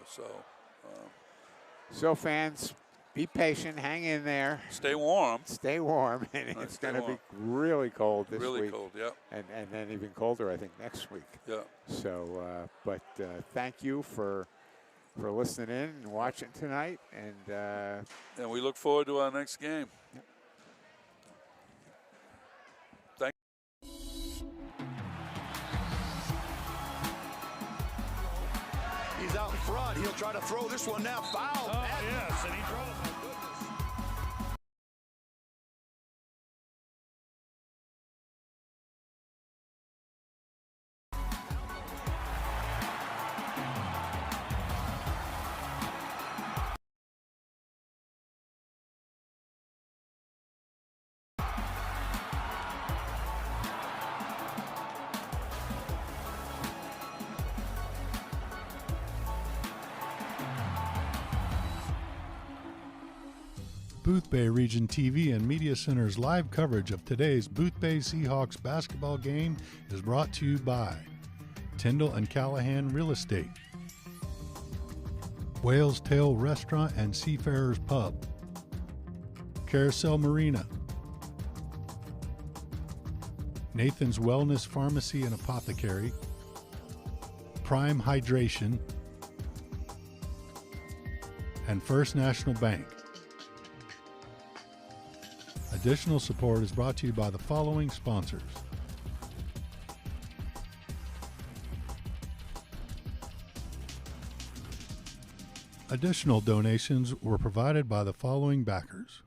So fans, be patient, hang in there. Stay warm. Stay warm, and it's going to be really cold this week. Really cold, And then even colder, I think, next week. Yeah. So, but thank you for listening in and watching tonight. And we look forward to our next game. Thank you. He's out in front. He'll try to throw this one now. Foul. Oh, yes, and he throws. Boothbay Region TV and Media Center's live coverage of today's Boothbay Seahawks basketball game is brought to you by Tyndall and Callahan Real Estate, Whale's Tail Restaurant and Seafarers Pub, Carousel Marina, Nathan's Wellness Pharmacy and Apothecary, Prime Hydration, and First National Bank. Additional support is brought to you by the following sponsors. Additional donations were provided by the following backers.